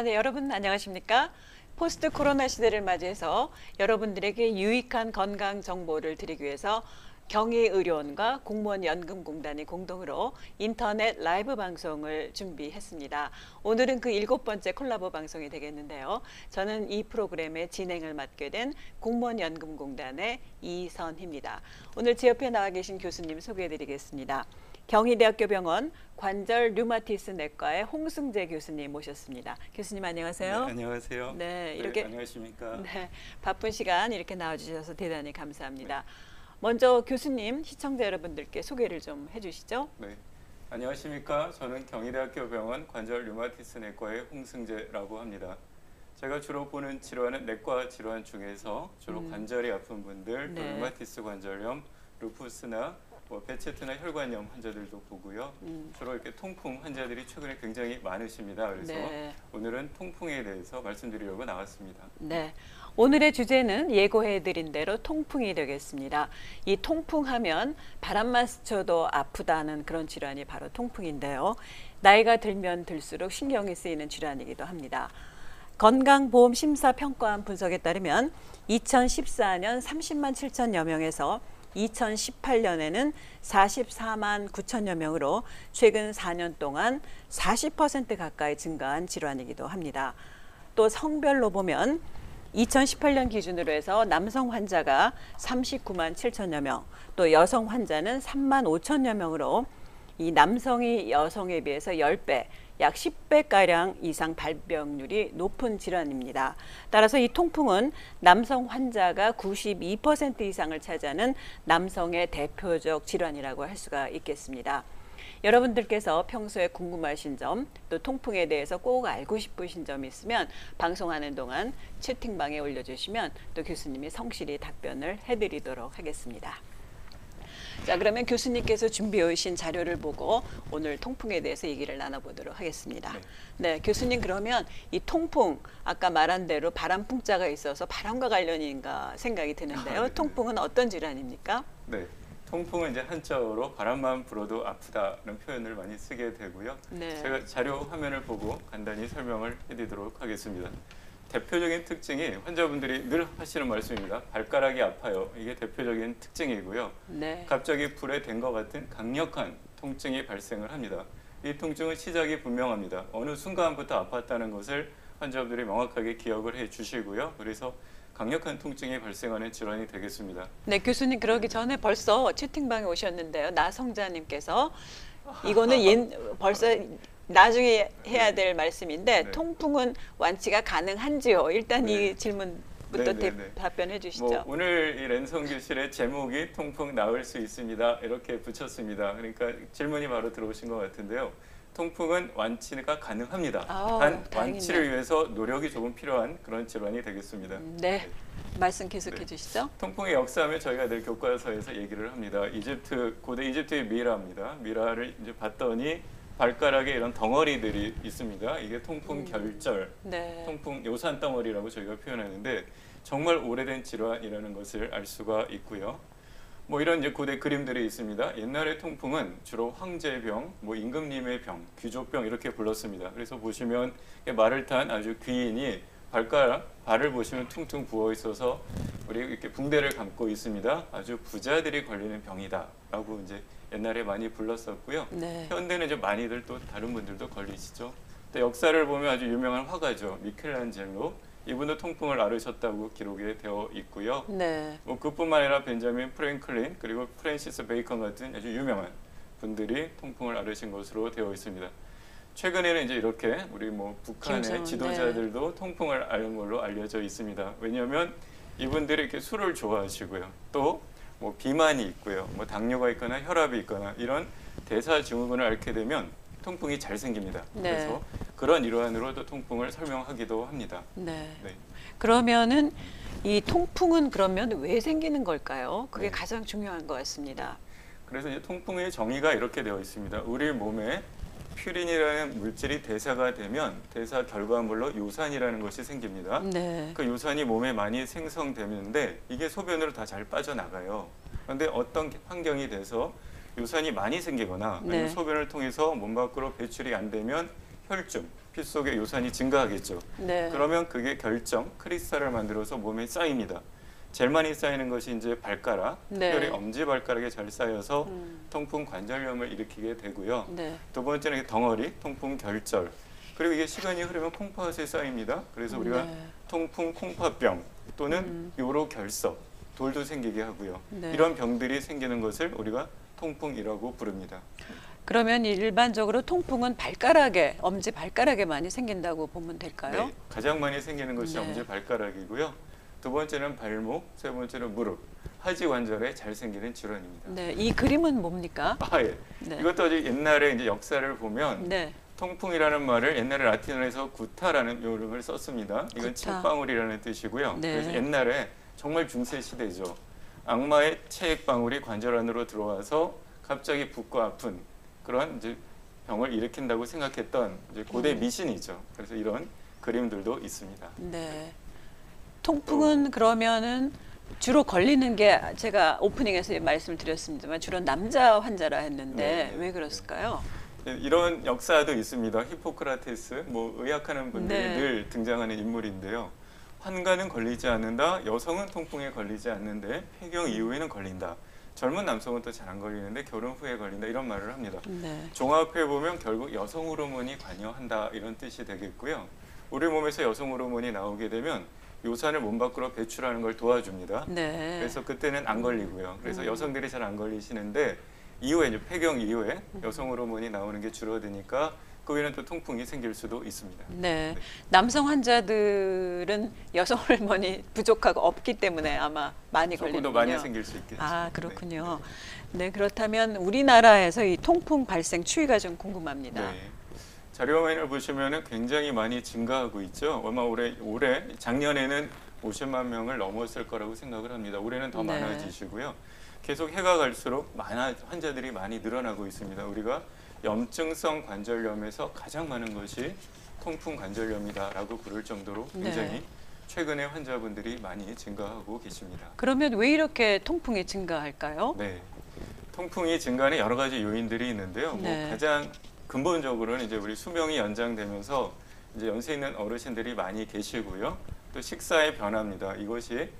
네, 여러분 안녕하십니까? 포스트 코로나 시대를 맞이해서 여러분들에게 유익한 건강 정보를 드리기 위해서 경희의료원과 공무원연금공단이 공동으로 인터넷 라이브 방송을 준비했습니다. 오늘은 그 7번째 콜라보 방송이 되겠는데요. 저는 이 프로그램의 진행을 맡게 된 공무원연금공단의 이선희입니다. 오늘 제 옆에 나와 계신 교수님 소개해드리겠습니다. 경희대학교 병원 관절 류마티스 내과의 홍승재 교수님 모셨습니다. 교수님 안녕하세요. 네, 안녕하세요. 네, 이렇게 안녕하십니까? 네, 바쁜 시간 이렇게 나와주셔서 대단히 감사합니다. 먼저 교수님, 시청자 여러분들께 소개를 좀 해주시죠. 네, 안녕하십니까? 저는 경희대학교 병원 관절 류마티스 내과의 홍승재라고 합니다. 제가 주로 보는 질환은 내과 질환 중에서 주로 관절이 아픈 분들, 또 류마티스 관절염, 루푸스나 베체트나 혈관염 환자들도 보고요. 주로 이렇게 통풍 환자들이 최근에 굉장히 많으십니다. 그래서 오늘은 통풍에 대해서 말씀드리려고 나왔습니다. 네, 오늘의 주제는 예고해드린 대로 통풍이 되겠습니다. 이 통풍하면 바람만 스쳐도 아프다는 그런 질환이 바로 통풍인데요. 나이가 들면 들수록 신경이 쓰이는 질환이기도 합니다. 건강보험심사평가원 분석에 따르면 2014년 30만 7천여 명에서 2018년에는 44만 9천여 명으로 최근 4년 동안 40% 가까이 증가한 질환이기도 합니다. 또 성별로 보면 2018년 기준으로 해서 남성 환자가 39만 7천여 명, 또 여성 환자는 3만 5천여 명으로 이 남성이 여성에 비해서 10배, 약 10배가량 이상 발병률이 높은 질환입니다. 따라서 이 통풍은 남성 환자가 92% 이상을 차지하는 남성의 대표적 질환이라고 할 수가 있겠습니다. 여러분들께서 평소에 궁금하신 점, 또 통풍에 대해서 꼭 알고 싶으신 점이 있으면 방송하는 동안 채팅방에 올려주시면 또 교수님이 성실히 답변을 해드리도록 하겠습니다. 자, 그러면 교수님께서 준비해 오신 자료를 보고 오늘 통풍에 대해서 얘기를 나눠보도록 하겠습니다. 네, 교수님 그러면 이 통풍, 아까 말한 대로 바람풍자가 있어서 바람과 관련인가 생각이 드는데요. 통풍은 어떤 질환입니까? 네, 통풍은 이제 한자어로 바람만 불어도 아프다는 표현을 많이 쓰게 되고요. 제가 자료 화면을 보고 간단히 설명을 해드리도록 하겠습니다. 대표적인 특징이 환자분들이 늘 하시는 말씀입니다. 발가락이 아파요. 이게 대표적인 특징이고요. 갑자기 불에 댄 것 같은 강력한 통증이 발생을 합니다. 이 통증은 시작이 분명합니다. 어느 순간부터 아팠다는 것을 환자분들이 명확하게 기억을 해 주시고요. 그래서 강력한 통증이 발생하는 질환이 되겠습니다. 네, 교수님 그러기 전에 벌써 채팅방에 오셨는데요. 나성자님께서 이거는 벌써 나중에 해야 될 말씀인데 통풍은 완치가 가능한지요? 일단 이 질문부터 답변해 주시죠. 오늘 이 랜선 교실의 제목이 통풍 나을 수 있습니다. 이렇게 붙였습니다. 그러니까 질문이 바로 들어오신 것 같은데요. 통풍은 완치가 가능합니다. 단 완치를 위해서 노력이 조금 필요한 그런 질환이 되겠습니다. 네, 말씀 계속해 주시죠. 통풍의 역사하면 저희가 늘 교과서에서 얘기를 합니다. 고대 이집트의 미라입니다. 미라를 이제 봤더니 발가락에 이런 덩어리들이 있습니다. 이게 통풍 결절, 통풍 요산 덩어리라고 저희가 표현하는데 정말 오래된 질환이라는 것을 알 수가 있고요. 이런 이제 고대 그림들이 있습니다. 옛날의 통풍은 주로 황제병, 임금님의 병, 귀족병 이렇게 불렀습니다. 그래서 보시면 말을 탄 아주 귀인이 발을 보시면 퉁퉁 부어 있어서 우리 이렇게 붕대를 감고 있습니다. 아주 부자들이 걸리는 병이다라고 이제 옛날에 많이 불렀었고요. 현대는 이제 많이들 또 다른 분들도 걸리시죠. 또 역사를 보면 아주 유명한 화가죠. 미켈란젤로. 이분도 통풍을 앓으셨다고 기록이 되어 있고요. 그뿐만 아니라 벤자민 프랭클린 그리고 프랜시스 베이컨 같은 아주 유명한 분들이 통풍을 앓으신 것으로 되어 있습니다. 최근에는 이제 이렇게 우리 북한의 지도자들도 통풍을 앓은 걸로 알려져 있습니다. 왜냐하면 이분들이 이렇게 술을 좋아하시고요. 또 비만이 있고요. 당뇨가 있거나 혈압이 있거나 이런 대사증후군을 앓게 되면 통풍이 잘 생깁니다. 그래서 그런 일환으로도 통풍을 설명하기도 합니다. 그러면은 이 통풍은 그러면 왜 생기는 걸까요? 그게 가장 중요한 것 같습니다. 그래서 이제 통풍의 정의가 이렇게 되어 있습니다. 우리 몸에 퓨린이라는 물질이 대사가 되면 대사 결과물로 요산이라는 것이 생깁니다. 그 요산이 몸에 많이 생성되는데 이게 소변으로 다 잘 빠져나가요. 그런데 어떤 환경이 돼서 요산이 많이 생기거나 아니면 소변을 통해서 몸 밖으로 배출이 안 되면 혈중, 피 속에 요산이 증가하겠죠. 네. 그러면 그게 결정, 크리스탈을 만들어서 몸에 쌓입니다. 제일 많이 쌓이는 것이 이제 발가락, 네. 특별히 엄지발가락에 잘 쌓여서 통풍 관절염을 일으키게 되고요. 네. 두 번째는 덩어리, 통풍 결절. 그리고 이게 시간이 흐르면 콩팥에 쌓입니다. 그래서 우리가 네. 통풍 콩팥병 또는 요로 결석, 돌도 생기게 하고요. 네. 이런 병들이 생기는 것을 우리가 통풍이라고 부릅니다. 그러면 일반적으로 통풍은 발가락에, 엄지 발가락에 많이 생긴다고 보면 될까요? 네, 가장 많이 생기는 것이 네. 엄지발가락이고요. 두 번째는 발목, 세 번째는 무릎, 하지 관절에 잘 생기는 질환입니다. 네, 이 그림은 뭡니까? 아, 예. 네. 이것도 아주 옛날에 이제 역사를 보면 네. 통풍이라는 말을 옛날에 라틴어에서 구타라는 묘름을 썼습니다. 이건 구타. 책방울이라는 뜻이고요. 네. 그래서 옛날에 정말 중세 시대죠. 악마의 체액방울이 관절 안으로 들어와서 갑자기 붓고 아픈 그런 이제 병을 일으킨다고 생각했던 이제 고대 미신이죠. 그래서 이런 그림들도 있습니다. 네. 통풍은 그러면은 주로 걸리는 게 제가 오프닝에서 말씀을 드렸습니다만 주로 남자 환자라 했는데 네. 왜 그랬을까요? 이런 역사도 있습니다. 히포크라테스, 뭐 의학하는 분들이 네. 늘 등장하는 인물인데요. 환가는 걸리지 않는다. 여성은 통풍에 걸리지 않는데 폐경 이후에는 걸린다. 젊은 남성은 또 잘 안 걸리는데 결혼 후에 걸린다. 이런 말을 합니다. 네. 종합해 보면 결국 여성 호르몬이 관여한다 이런 뜻이 되겠고요. 우리 몸에서 여성 호르몬이 나오게 되면 요산을 몸 밖으로 배출하는 걸 도와줍니다. 네. 그래서 그때는 안 걸리고요. 그래서 여성들이 잘 안 걸리시는데 이후에 이제 폐경 이후에 여성 호르몬이 나오는 게 줄어드니까 그 후에는 또 통풍이 생길 수도 있습니다. 네. 네. 남성 환자들은 여성 호르몬이 부족하고 없기 때문에 아마 많이 조금 걸리는군요. 더 많이 생길 수 있겠죠. 아, 그렇군요. 네, 그렇다면 우리나라에서 이 통풍 발생 추이가 좀 궁금합니다. 네. 자료화면을 보시면은 굉장히 많이 증가하고 있죠. 아마 올해 작년에는 50만 명을 넘었을 거라고 생각을 합니다. 올해는 더 네. 많아지시고요. 계속 해가 갈수록 환자들이 많이 늘어나고 있습니다. 우리가 염증성 관절염에서 가장 많은 것이 통풍 관절염이다라고 부를 정도로 굉장히 네. 최근에 환자분들이 많이 증가하고 계십니다. 그러면 왜 이렇게 통풍이 증가할까요? 네, 통풍이 증가하는 여러 가지 요인들이 있는데요. 네. 뭐 가장 근본적으로는 이제 우리 수명이 연장되면서 이제 연세 있는 어르신들이 많이 계시고요. 또 식사의 변화입니다. 이것이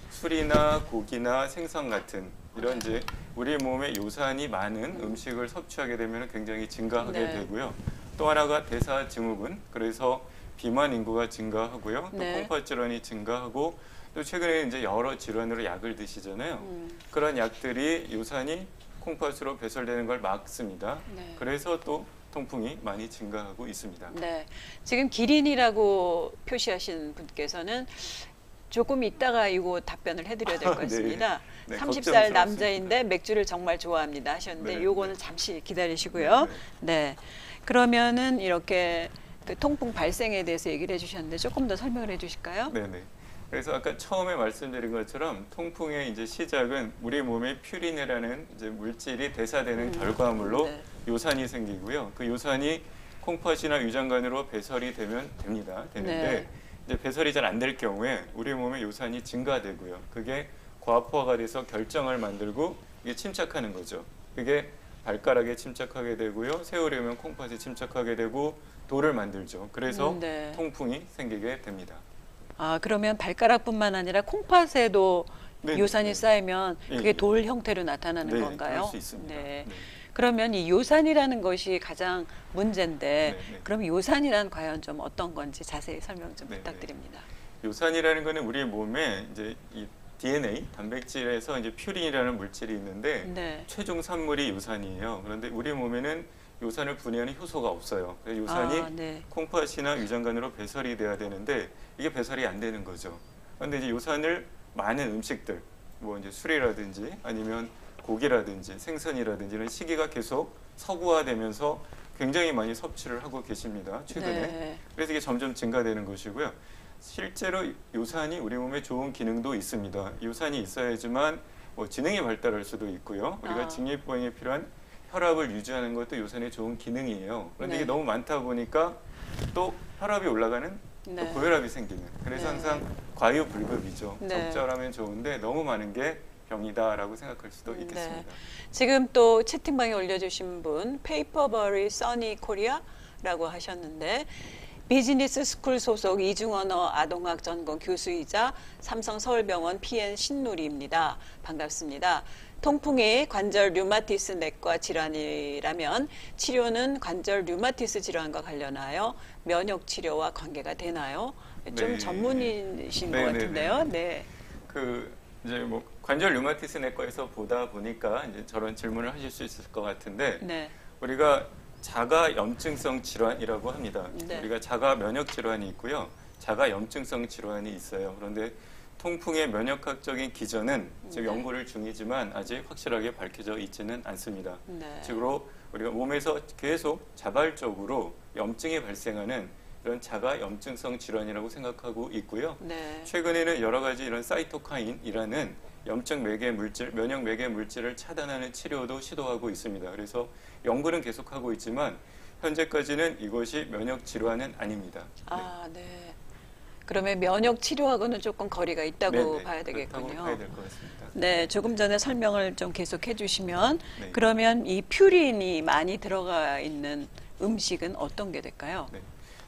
술이나 고기나 생선 같은 이런 이제 우리 몸에 요산이 많은 음식을 섭취하게 되면 굉장히 증가하게 네. 되고요. 또 하나가 대사증후군, 그래서 비만 인구가 증가하고요. 또 네. 콩팥 질환이 증가하고 또 최근에 이제 여러 질환으로 약을 드시잖아요. 그런 약들이 요산이 콩팥으로 배설되는 걸 막습니다. 네. 그래서 또 통풍이 많이 증가하고 있습니다. 네. 지금 기린이라고 표시하신 분께서는 조금 이따가 이거 답변을 해드려야 될 것 같습니다. 네, 30살 걱정스럽습니다. 남자인데 맥주를 정말 좋아합니다 하셨는데 네, 요거는 네. 잠시 기다리시고요. 네. 그러면은 이렇게 그 통풍 발생에 대해서 얘기를 해주셨는데 조금 더 설명을 해주실까요? 네네. 그래서 아까 처음에 말씀드린 것처럼 통풍의 이제 시작은 우리 몸에 퓨린이라는 이제 물질이 대사되는 결과물로 네. 요산이 생기고요. 그 요산이 콩팥이나 위장관으로 배설이 되는데 네. 이제 배설이 잘 안 될 경우에 우리 몸에 요산이 증가되고요. 그게 과포화가 돼서 결정을 만들고 이게 침착하는 거죠. 그게 발가락에 침착하게 되고요. 세월이 오면 콩팥에 침착하게 되고 돌을 만들죠. 그래서 네. 통풍이 생기게 됩니다. 아, 그러면 발가락뿐만 아니라 콩팥에도 네, 요산이 네. 쌓이면 예, 그게 예. 돌 형태로 나타나는 네, 건가요? 그럴 수 있습니다. 네. 네. 그러면 이 요산이라는 것이 가장 문제인데 네, 네. 그럼 요산이란 과연 좀 어떤 건지 자세히 설명 좀 네, 부탁드립니다. 요산이라는 거는 우리 몸에 이제 이 DNA 단백질에서 이제 퓨린이라는 물질이 있는데 네. 최종 산물이 요산이에요. 그런데 우리 몸에는 요산을 분해하는 효소가 없어요. 그래서 요산이 아, 네. 콩팥이나 위장관으로 배설이 돼야 되는데 이게 배설이 안 되는 거죠. 그런데 이제 요산을 많은 음식들, 뭐 이제 술이라든지 아니면 고기라든지 생선이라든지 이런 시기가 계속 서구화되면서 굉장히 많이 섭취를 하고 계십니다. 최근에. 네. 그래서 이게 점점 증가되는 것이고요. 실제로 요산이 우리 몸에 좋은 기능도 있습니다. 요산이 있어야지만 뭐 지능이 발달할 수도 있고요. 우리가 직립보행에 필요한 혈압을 유지하는 것도 요산의 좋은 기능이에요. 그런데 네. 이게 너무 많다 보니까 또 혈압이 올라가는 네. 또 고혈압이 생기는. 그래서 네. 항상 과유불급이죠. 네. 적절하면 좋은데 너무 많은 게 병이다라고 생각할 수도 있겠습니다. 지금 또 채팅방에 올려주신 분 페이퍼버리 써니 코리아 라고 하셨는데 비즈니스 스쿨 소속 이중언어 아동학 전공 교수이자 삼성 서울병원 PN 신누리입니다. 반갑습니다. 통풍이 관절 류마티스 내과 질환이라면 치료는 관절 류마티스 질환과 관련하여 면역 치료와 관계가 되나요? 좀 네. 전문이신 것 같은데요. 네. 이제 뭐 관절 류마티스 내과에서 보다 보니까 이제 저런 질문을 하실 수 있을 것 같은데 네. 우리가 자가 염증성 질환이라고 합니다. 네. 우리가 자가 면역 질환이 있고요. 자가 염증성 질환이 있어요. 그런데 통풍의 면역학적인 기전은 지금 연구를 중이지만 아직 확실하게 밝혀져 있지는 않습니다. 네. 즉으로 우리가 몸에서 계속 자발적으로 염증이 발생하는 이런 자가 염증성 질환이라고 생각하고 있고요. 네. 최근에는 여러 가지 이런 사이토카인이라는 염증 매개 물질, 면역 매개 물질을 차단하는 치료도 시도하고 있습니다. 그래서 연구는 계속하고 있지만 현재까지는 이것이 면역 질환은 아닙니다. 아, 네. 그러면 면역 치료하고는 조금 거리가 있다고 네네. 봐야 되겠군요. 그렇다고 봐야 될 것 같습니다. 네, 조금 전에 설명을 좀 계속해 주시면 네. 그러면 이 퓨린이 많이 들어가 있는 음식은 어떤 게 될까요? 네.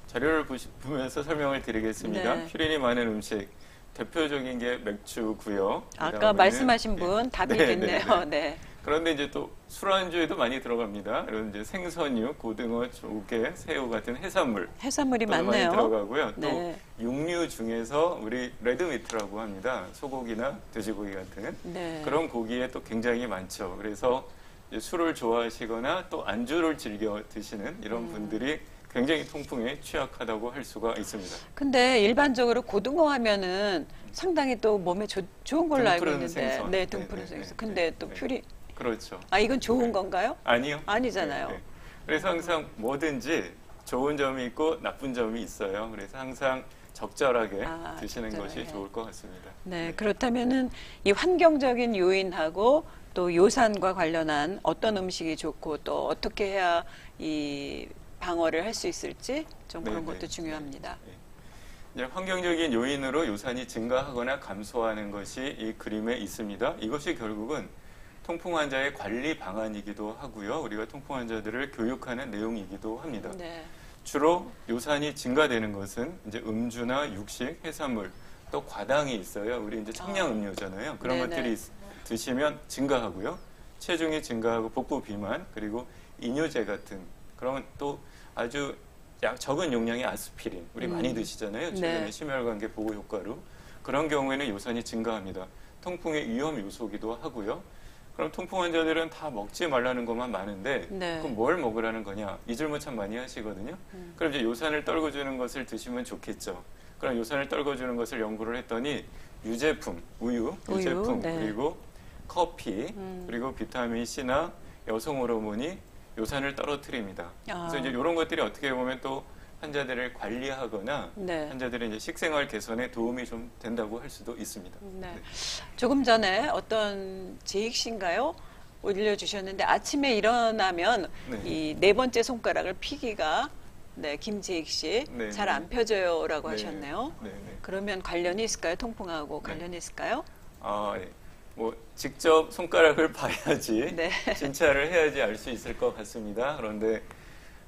자료를 보면서 설명을 드리겠습니다. 네. 퓨린이 많은 음식 대표적인 게 맥주고요. 아까 말씀하신 분 답이겠네요. 네. 그런데 이제 또 술안주에도 많이 들어갑니다. 이런 이제 생선류, 고등어, 조개, 새우 같은 해산물이 많네요. 많이 들어가고요. 네. 또 육류 중에서 우리 레드미트라고 합니다. 소고기나 돼지고기 같은 네. 그런 고기에 또 굉장히 많죠. 그래서 이제 술을 좋아하시거나 또 안주를 즐겨 드시는 이런 분들이 굉장히 통풍에 취약하다고 할 수가 있습니다. 근데 일반적으로 고등어 하면은 상당히 또 몸에 좋은 걸로 알고 있는데, 생선. 네, 등푸른 생선. 근데 또 퓨린, 그렇죠. 아 이건 좋은 건가요? 아니요. 아니잖아요. 그래서 항상 뭐든지 좋은 점이 있고 나쁜 점이 있어요. 그래서 항상 적절하게 드시는 적절하게. 것이 좋을 것 같습니다. 네, 그렇다면은 이 환경적인 요인하고 또 요산과 관련한 어떤 음식이 좋고 또 어떻게 해야 이 방어를 할 수 있을지 좀 그런 네네. 것도 중요합니다. 이제 환경적인 요인으로 요산이 증가하거나 감소하는 것이 이 그림에 있습니다. 이것이 결국은 통풍 환자의 관리 방안이기도 하고요. 우리가 통풍 환자들을 교육하는 내용이기도 합니다. 네. 주로 요산이 증가되는 것은 이제 음주나 육식, 해산물, 또 과당이 있어요. 우리 이제 청량 음료잖아요. 그런 네네. 것들이 드시면 증가하고요. 체중이 증가하고 복부 비만, 그리고 이뇨제 같은 그러면 또 아주 적은 용량의 아스피린 우리 많이 드시잖아요. 최근에 네. 심혈관계 보호 효과로 그런 경우에는 요산이 증가합니다. 통풍의 위험 요소기도 하고요. 그럼 통풍 환자들은 다 먹지 말라는 것만 많은데 네. 그럼 뭘 먹으라는 거냐? 이 질문 참 많이 하시거든요. 그럼 이제 요산을 떨궈주는 것을 드시면 좋겠죠. 그럼 요산을 떨궈주는 것을 연구를 했더니 유제품, 유제품 네. 그리고 커피 그리고 비타민 C나 여성 호르몬이 요산을 떨어뜨립니다. 그래서 이제 이런 것들이 어떻게 보면 또 환자들을 관리하거나 네. 환자들의 이제 식생활 개선에 도움이 좀 된다고 할 수도 있습니다. 네. 네. 조금 전에 어떤 제익 씨인가요? 올려주셨는데 아침에 일어나면 네. 이 네 번째 손가락을 피기가 네, 김제익 씨 네, 잘 네. 안 펴져요라고 네. 하셨네요. 네, 네. 그러면 관련이 있을까요? 통풍하고 관련이 있을까요? 예. 뭐 직접 손가락을 봐야지 네. 진찰을 해야지 알 수 있을 것 같습니다. 그런데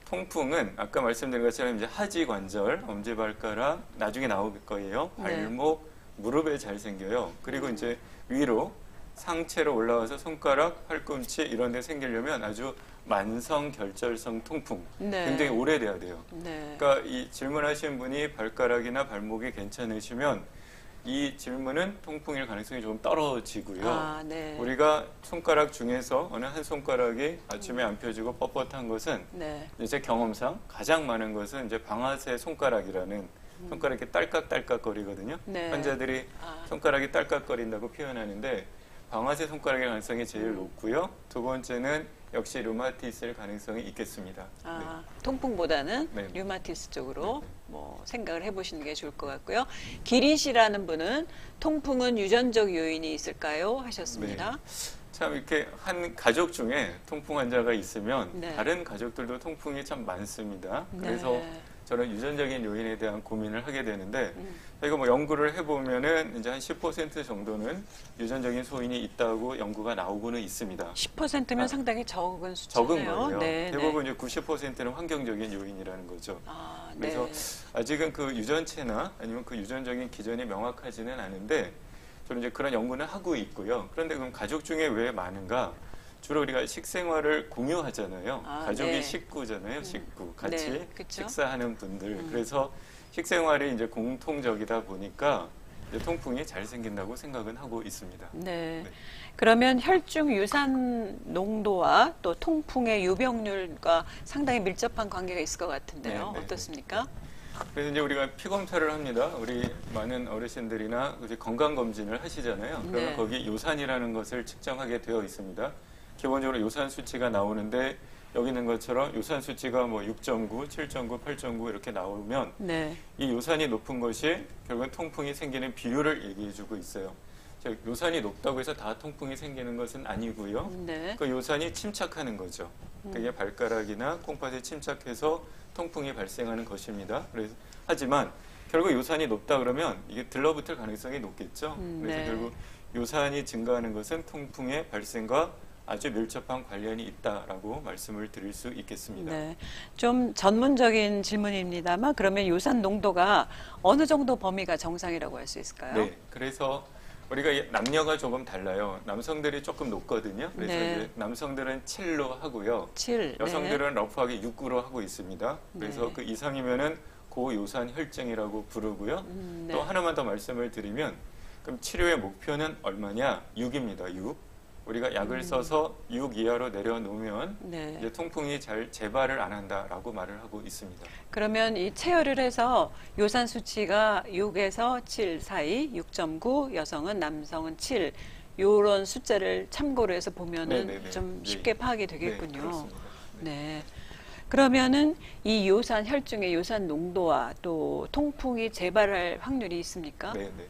통풍은 아까 말씀드린 것처럼 이제 하지 관절, 엄지발가락 나중에 나올 거예요. 발목, 무릎에 잘 생겨요. 그리고 이제 위로 상체로 올라와서 손가락, 팔꿈치 이런 데 생기려면 아주 만성 결절성 통풍 네. 굉장히 오래돼야 돼요. 네. 그러니까 이 질문하신 분이 발가락이나 발목이 괜찮으시면 이 질문은 통풍일 가능성이 조금 떨어지고요. 네. 우리가 손가락 중에서 어느 한 손가락이 아침에 안 펴지고 뻣뻣한 것은 네. 제 경험상 가장 많은 것은 이제 방아쇠 손가락이라는 손가락이 딸깍딸깍 거리거든요. 네. 환자들이 손가락이 딸깍거린다고 표현하는데 방아쇠 손가락의 가능성이 제일 높고요. 두 번째는 역시 류마티스일 가능성이 있겠습니다. 통풍보다는 네. 류마티스 쪽으로 뭐 생각을 해보시는 게 좋을 것 같고요. 기린 씨라는 분은 통풍은 유전적 요인이 있을까요? 하셨습니다. 네. 참 이렇게 한 가족 중에 통풍 환자가 있으면 네. 다른 가족들도 통풍이 참 많습니다. 네. 그래서 저는 유전적인 요인에 대한 고민을 하게 되는데 저희가 뭐 연구를 해보면은 이제 한 10% 정도는 유전적인 소인이 있다고 연구가 나오고는 있습니다. 10%면 상당히 적은 적은 숫자네요. 거예요. 네, 대부분 이제 90%는 환경적인 요인이라는 거죠. 그래서 아직은 그 유전체나 아니면 그 유전적인 기전이 명확하지는 않은데 저는 이제 그런 연구는 하고 있고요. 그런데 그럼 가족 중에 왜 많은가? 주로 우리가 식생활을 공유하잖아요. 가족이 네. 식구잖아요. 식구. 같이 네, 그쵸? 식사하는 분들. 그래서 식생활이 이제 공통적이다 보니까 이제 통풍이 잘 생긴다고 생각은 하고 있습니다. 네. 네. 그러면 혈중 유산 농도와 또 통풍의 유병률과 상당히 밀접한 관계가 있을 것 같은데요. 네, 네, 어떻습니까? 그래서 이제 우리가 피 검사를 합니다. 우리 많은 어르신들이나 건강 검진을 하시잖아요. 그러면 네. 거기 요산이라는 것을 측정하게 되어 있습니다. 기본적으로 요산 수치가 나오는데 여기 있는 것처럼 요산 수치가 뭐 6.9, 7.9, 8.9 이렇게 나오면 네. 이 요산이 높은 것이 결국은 통풍이 생기는 비율을 얘기해주고 있어요. 즉 요산이 높다고 해서 다 통풍이 생기는 것은 아니고요. 네. 그 요산이 침착하는 거죠. 그게 발가락이나 콩팥에 침착해서 통풍이 발생하는 것입니다. 그래서 하지만 결국 요산이 높다 그러면 이게 들러붙을 가능성이 높겠죠. 그래서 네. 결국 요산이 증가하는 것은 통풍의 발생과 아주 밀접한 관련이 있다라고 말씀을 드릴 수 있겠습니다. 네. 좀 전문적인 질문입니다만 그러면 요산 농도가 어느 정도 범위가 정상이라고 할 수 있을까요? 네. 그래서 우리가 남녀가 조금 달라요. 남성들이 조금 높거든요. 그래서 네. 이제 남성들은 7로 하고요. 7. 여성들은 러프하게 6구로 하고 있습니다. 그래서 네. 그 이상이면은 고요산 혈증이라고 부르고요. 네. 또 하나만 더 말씀을 드리면 그럼 치료의 목표는 얼마냐? 6입니다. 6. 우리가 약을 써서 6 이하로 내려놓으면 네. 이제 통풍이 잘 재발을 안 한다라고 말을 하고 있습니다. 그러면 이 체열을 해서 요산 수치가 6에서 7 사이, 6.9, 여성은 남성은 7, 요런 숫자를 참고로 해서 보면은 네네네. 좀 네. 쉽게 파악이 네, 되겠군요. 그렇습니다. 네. 그러면은 이 요산 혈중의 요산 농도와 또 통풍이 재발할 확률이 있습니까? 네, 네.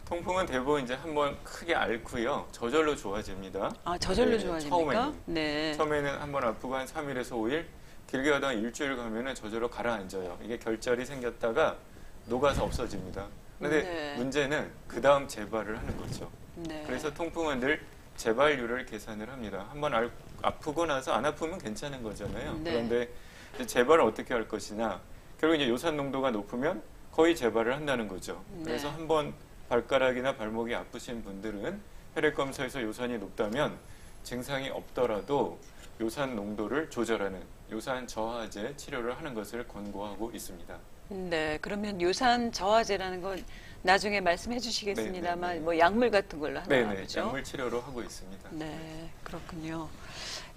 통풍은 대부분 이제 한번 크게 앓고요. 저절로 좋아집니다. 아, 저절로 네, 좋아집니까? 처음에는. 네. 처음에는 한번 아프고 한 3일에서 5일, 길게 가다가 일주일 가면은 저절로 가라앉아요. 이게 결절이 생겼다가 녹아서 없어집니다. 그런데 네. 문제는 그 다음 재발을 하는 거죠. 네. 그래서 통풍은 늘 재발률을 계산을 합니다. 한번 아프고 나서 안 아프면 괜찮은 거잖아요. 네. 그런데 이제 재발을 어떻게 할 것이냐. 결국 이제 요산 농도가 높으면 거의 재발을 한다는 거죠. 그래서 네. 한번 발가락이나 발목이 아프신 분들은 혈액 검사에서 요산이 높다면 증상이 없더라도 요산 농도를 조절하는 요산 저하제 치료를 하는 것을 권고하고 있습니다. 네, 그러면 요산 저하제라는 건 나중에 말씀해 주시겠습니다만 네, 네, 네. 뭐 약물 같은 걸로 하나 네네, 보죠? 약물 치료로 하고 있습니다. 네, 그렇군요.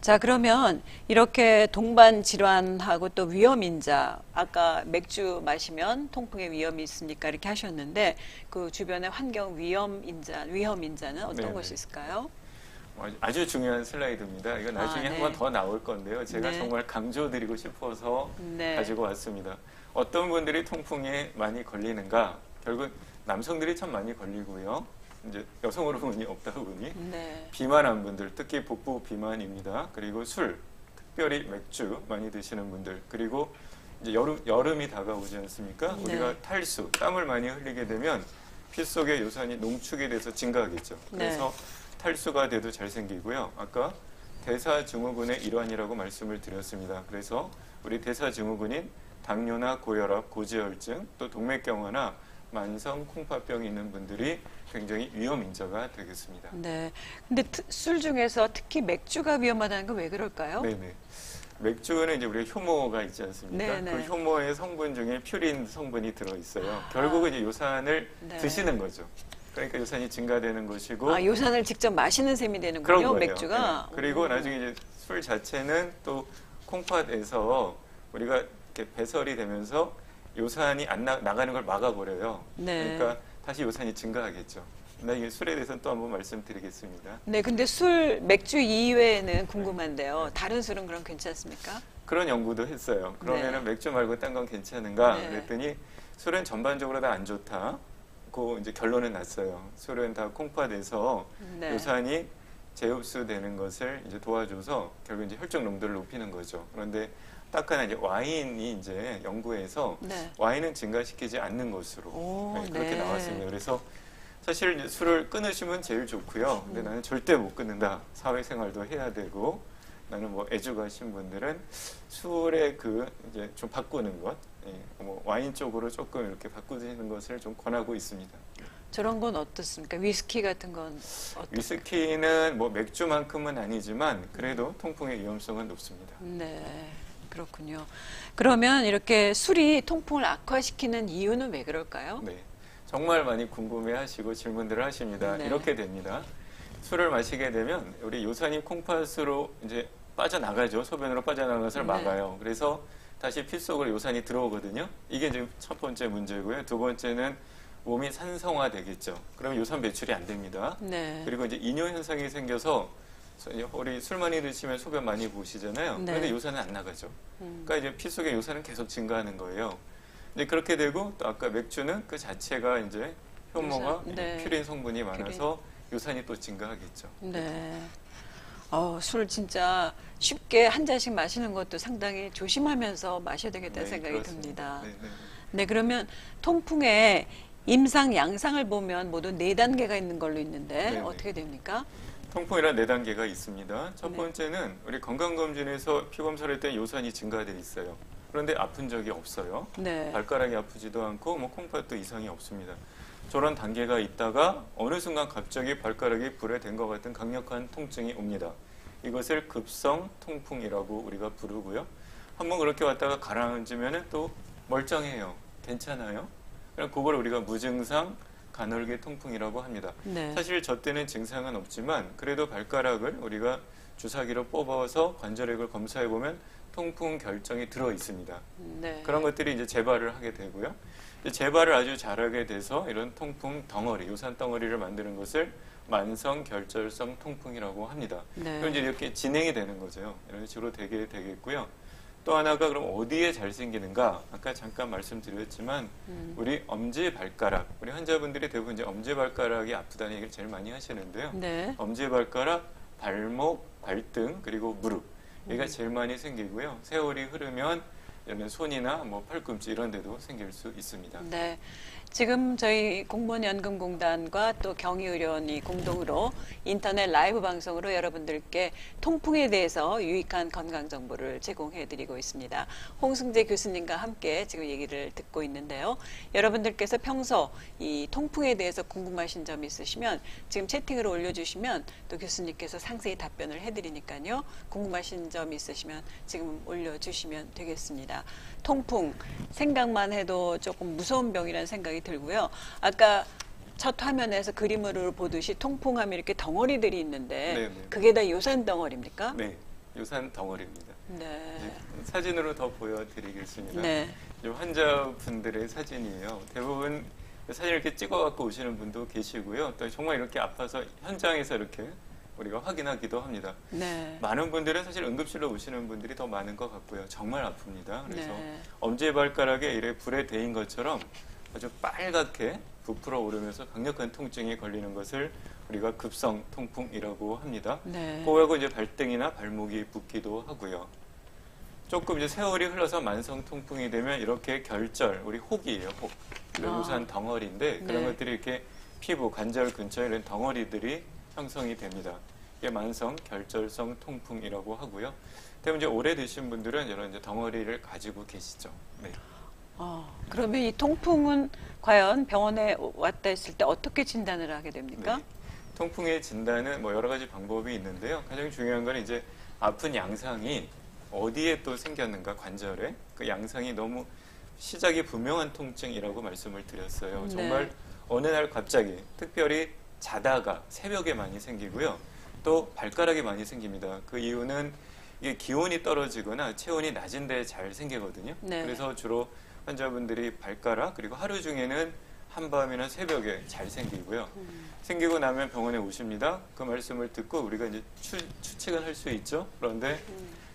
자, 그러면 이렇게 동반 질환하고 또 위험인자, 아까 맥주 마시면 통풍에 위험이 있습니까? 이렇게 하셨는데 그 주변의 환경 위험인자는 어떤 네네. 것이 있을까요? 아주 중요한 슬라이드입니다. 이거 나중에 네. 한 번 더 나올 건데요. 제가 네. 정말 강조드리고 싶어서 네. 가지고 왔습니다. 어떤 분들이 통풍에 많이 걸리는가? 결국 남성들이 참 많이 걸리고요. 이제 여성 호르몬이 없다 보니 네. 비만한 분들, 특히 복부 비만입니다. 그리고 술, 특별히 맥주 많이 드시는 분들, 그리고 이제 여름이 다가오지 않습니까? 네. 우리가 탈수, 땀을 많이 흘리게 되면 피 속의 요산이 농축이 돼서 증가하겠죠. 그래서 탈수가 돼도 잘 생기고요. 아까 대사증후군의 일환이라고 말씀을 드렸습니다. 그래서 우리 대사증후군인 당뇨나 고혈압, 고지혈증, 또 동맥경화나 만성 콩팥병이 있는 분들이 굉장히 위험인자가 되겠습니다. 네. 근데 술 중에서 특히 맥주가 위험하다는 건 왜 그럴까요? 네네. 맥주는 이제 우리가 효모가 있지 않습니까? 네네. 그 효모의 성분 중에 퓨린 성분이 들어있어요. 결국은 이제 요산을 네. 드시는 거죠. 그러니까 요산이 증가되는 것이고. 아, 요산을 직접 마시는 셈이 그런 되는군요, 거예요. 맥주가. 네. 그리고 나중에 이제 술 자체는 또 콩팥에서 우리가 이렇게 배설이 되면서 요산이 안 나가는 걸 막아버려요. 네. 그러니까 다시 요산이 증가하겠죠. 나 이게 술에 대해서는 또 한번 말씀드리겠습니다. 네, 근데 맥주 이외에는 궁금한데요. 다른 술은 그럼 괜찮습니까? 그런 연구도 했어요. 그러면은 맥주 말고 딴 건 괜찮은가? 네. 그랬더니 술은 전반적으로 다 안 좋다. 그 이제 결론은 났어요. 술은 다 콩팥에서 네. 요산이 재흡수되는 것을 이제 도와줘서 결국 이제 혈중 농도를 높이는 거죠. 그런데 딱 하나 이제 와인이 이제 연구에서 네. 와인은 증가시키지 않는 것으로 그렇게 네. 나왔습니다. 그래서 사실 이제 술을 끊으시면 제일 좋고요. 근데 나는 절대 못 끊는다. 사회생활도 해야 되고 나는 뭐 애주가신 분들은 술의 그 이제 좀 바꾸는 것, 뭐 와인 쪽으로 조금 이렇게 바꾸시는 것을 좀 권하고 있습니다. 저런 건 어떻습니까? 위스키 같은 건 어떻습니까? 위스키는 뭐 맥주만큼은 아니지만 그래도 통풍의 위험성은 높습니다. 네, 그렇군요. 그러면 이렇게 술이 통풍을 악화시키는 이유는 왜 그럴까요? 네, 정말 많이 궁금해하시고 질문들을 하십니다. 네. 이렇게 됩니다. 술을 마시게 되면 우리 요산이 콩팥으로 이제 빠져나가죠. 소변으로 빠져나가서 네. 막아요. 그래서 다시 피 속으로 요산이 들어오거든요. 이게 지금 첫 번째 문제고요. 두 번째는 몸이 산성화되겠죠. 그러면 요산 배출이 안 됩니다. 네. 그리고 이제 이뇨 현상이 생겨서 우리 술 많이 드시면 소변 많이 보시잖아요. 네. 그런데 요산은 안 나가죠. 그러니까 이제 피 속에 요산은 계속 증가하는 거예요. 근데 그렇게 되고 또 아까 맥주는 그 자체가 이제 효모가 네. 퓨린 성분이 많아서 요산이 또 증가하겠죠. 네. 술 진짜 쉽게 한 잔씩 마시는 것도 상당히 조심하면서 마셔야 되겠다는 네, 생각이 그렇습니다. 듭니다. 네, 네. 네, 그러면 통풍의 임상, 양상을 보면 모두 4단계가 있는 걸로 있는데 네네. 어떻게 됩니까? 통풍이란 4단계가 있습니다. 첫 네. 번째는 우리 건강검진에서 피검사를 할 때 요산이 증가돼 있어요. 그런데 아픈 적이 없어요. 네. 발가락이 아프지도 않고 뭐 콩팥도 이상이 없습니다. 저런 단계가 있다가 어느 순간 갑자기 발가락이 불에 댄 것 같은 강력한 통증이 옵니다. 이것을 급성 통풍이라고 우리가 부르고요. 한번 그렇게 왔다가 가라앉으면 또 멀쩡해요. 괜찮아요. 그럼 그걸 우리가 무증상 간헐계 통풍이라고 합니다. 네. 사실 저 때는 증상은 없지만 그래도 발가락을 우리가 주사기로 뽑아서 관절액을 검사해 보면 통풍 결정이 들어 있습니다. 네. 그런 것들이 이제 재발을 하게 되고요. 이제 재발을 아주 잘하게 돼서 이런 통풍 덩어리, 요산 덩어리를 만드는 것을 만성 결절성 통풍이라고 합니다. 네. 그럼 이제 이렇게 진행이 되는 거죠. 이런 식으로 되게 되겠고요. 또 하나가 그럼 어디에 잘 생기는가? 아까 잠깐 말씀드렸지만 우리 엄지발가락, 우리 환자분들이 대부분 이제 엄지발가락이 아프다는 얘기를 제일 많이 하시는데요. 네. 엄지발가락, 발목, 발등 그리고 무릎 여기가 제일 많이 생기고요. 세월이 흐르면 이런 손이나 뭐 팔꿈치 이런 데도 생길 수 있습니다. 네. 지금 저희 공무원연금공단과 또 경희의료원이 공동으로 인터넷 라이브 방송으로 여러분들께 통풍에 대해서 유익한 건강 정보를 제공해드리고 있습니다. 홍승재 교수님과 함께 지금 얘기를 듣고 있는데요. 여러분들께서 평소 이 통풍에 대해서 궁금하신 점 있으시면 지금 채팅으로 올려주시면 또 교수님께서 상세히 답변을 해드리니까요. 궁금하신 점 있으시면 지금 올려주시면 되겠습니다. 통풍, 생각만 해도 조금 무서운 병이라는 생각이 들고요. 아까 첫 화면에서 그림으로 보듯이 통풍하면 이렇게 덩어리들이 있는데 네네. 그게 다 요산 덩어리입니까? 네, 요산 덩어리입니다. 네. 네, 사진으로 더 보여드리겠습니다. 네. 이 환자분들의 사진이에요. 대부분 사진을 이렇게 찍어갖고 오시는 분도 계시고요. 또 정말 이렇게 아파서 현장에서 이렇게 우리가 확인하기도 합니다. 네. 많은 분들은 사실 응급실로 오시는 분들이 더 많은 것 같고요. 정말 아픕니다. 그래서 네. 엄지발가락에 이래 불에 대인 것처럼 아주 빨갛게 부풀어 오르면서 강력한 통증이 걸리는 것을 우리가 급성 통풍이라고 합니다. 네. 그거하고 이제 발등이나 발목이 붓기도 하고요. 조금 이제 세월이 흘러서 만성 통풍이 되면 이렇게 결절, 우리 혹이에요, 혹. 요산 덩어리인데 그런 네. 것들이 이렇게 피부, 관절 근처에 이런 덩어리들이 형성이 됩니다. 이게 만성 결절성 통풍이라고 하고요. 때문에 이제 오래 드신 분들은 이런 이제 덩어리를 가지고 계시죠. 네. 그러면 이 통풍은 과연 병원에 왔다 했을 때 어떻게 진단을 하게 됩니까? 네. 통풍의 진단은 뭐 여러 가지 방법이 있는데요. 가장 중요한 건 이제 아픈 양상이 어디에 또 생겼는가 관절에 그 양상이 너무 시작이 분명한 통증이라고 말씀을 드렸어요. 네. 정말 어느 날 갑자기 특별히 자다가 새벽에 많이 생기고요. 또 발가락이 많이 생깁니다. 그 이유는 이게 기온이 떨어지거나 체온이 낮은 데 잘 생기거든요. 네. 그래서 주로 환자분들이 발가락 그리고 하루 중에는 한밤이나 새벽에 잘 생기고요. 생기고 나면 병원에 오십니다. 그 말씀을 듣고 우리가 이제 추측은 할 수 있죠. 그런데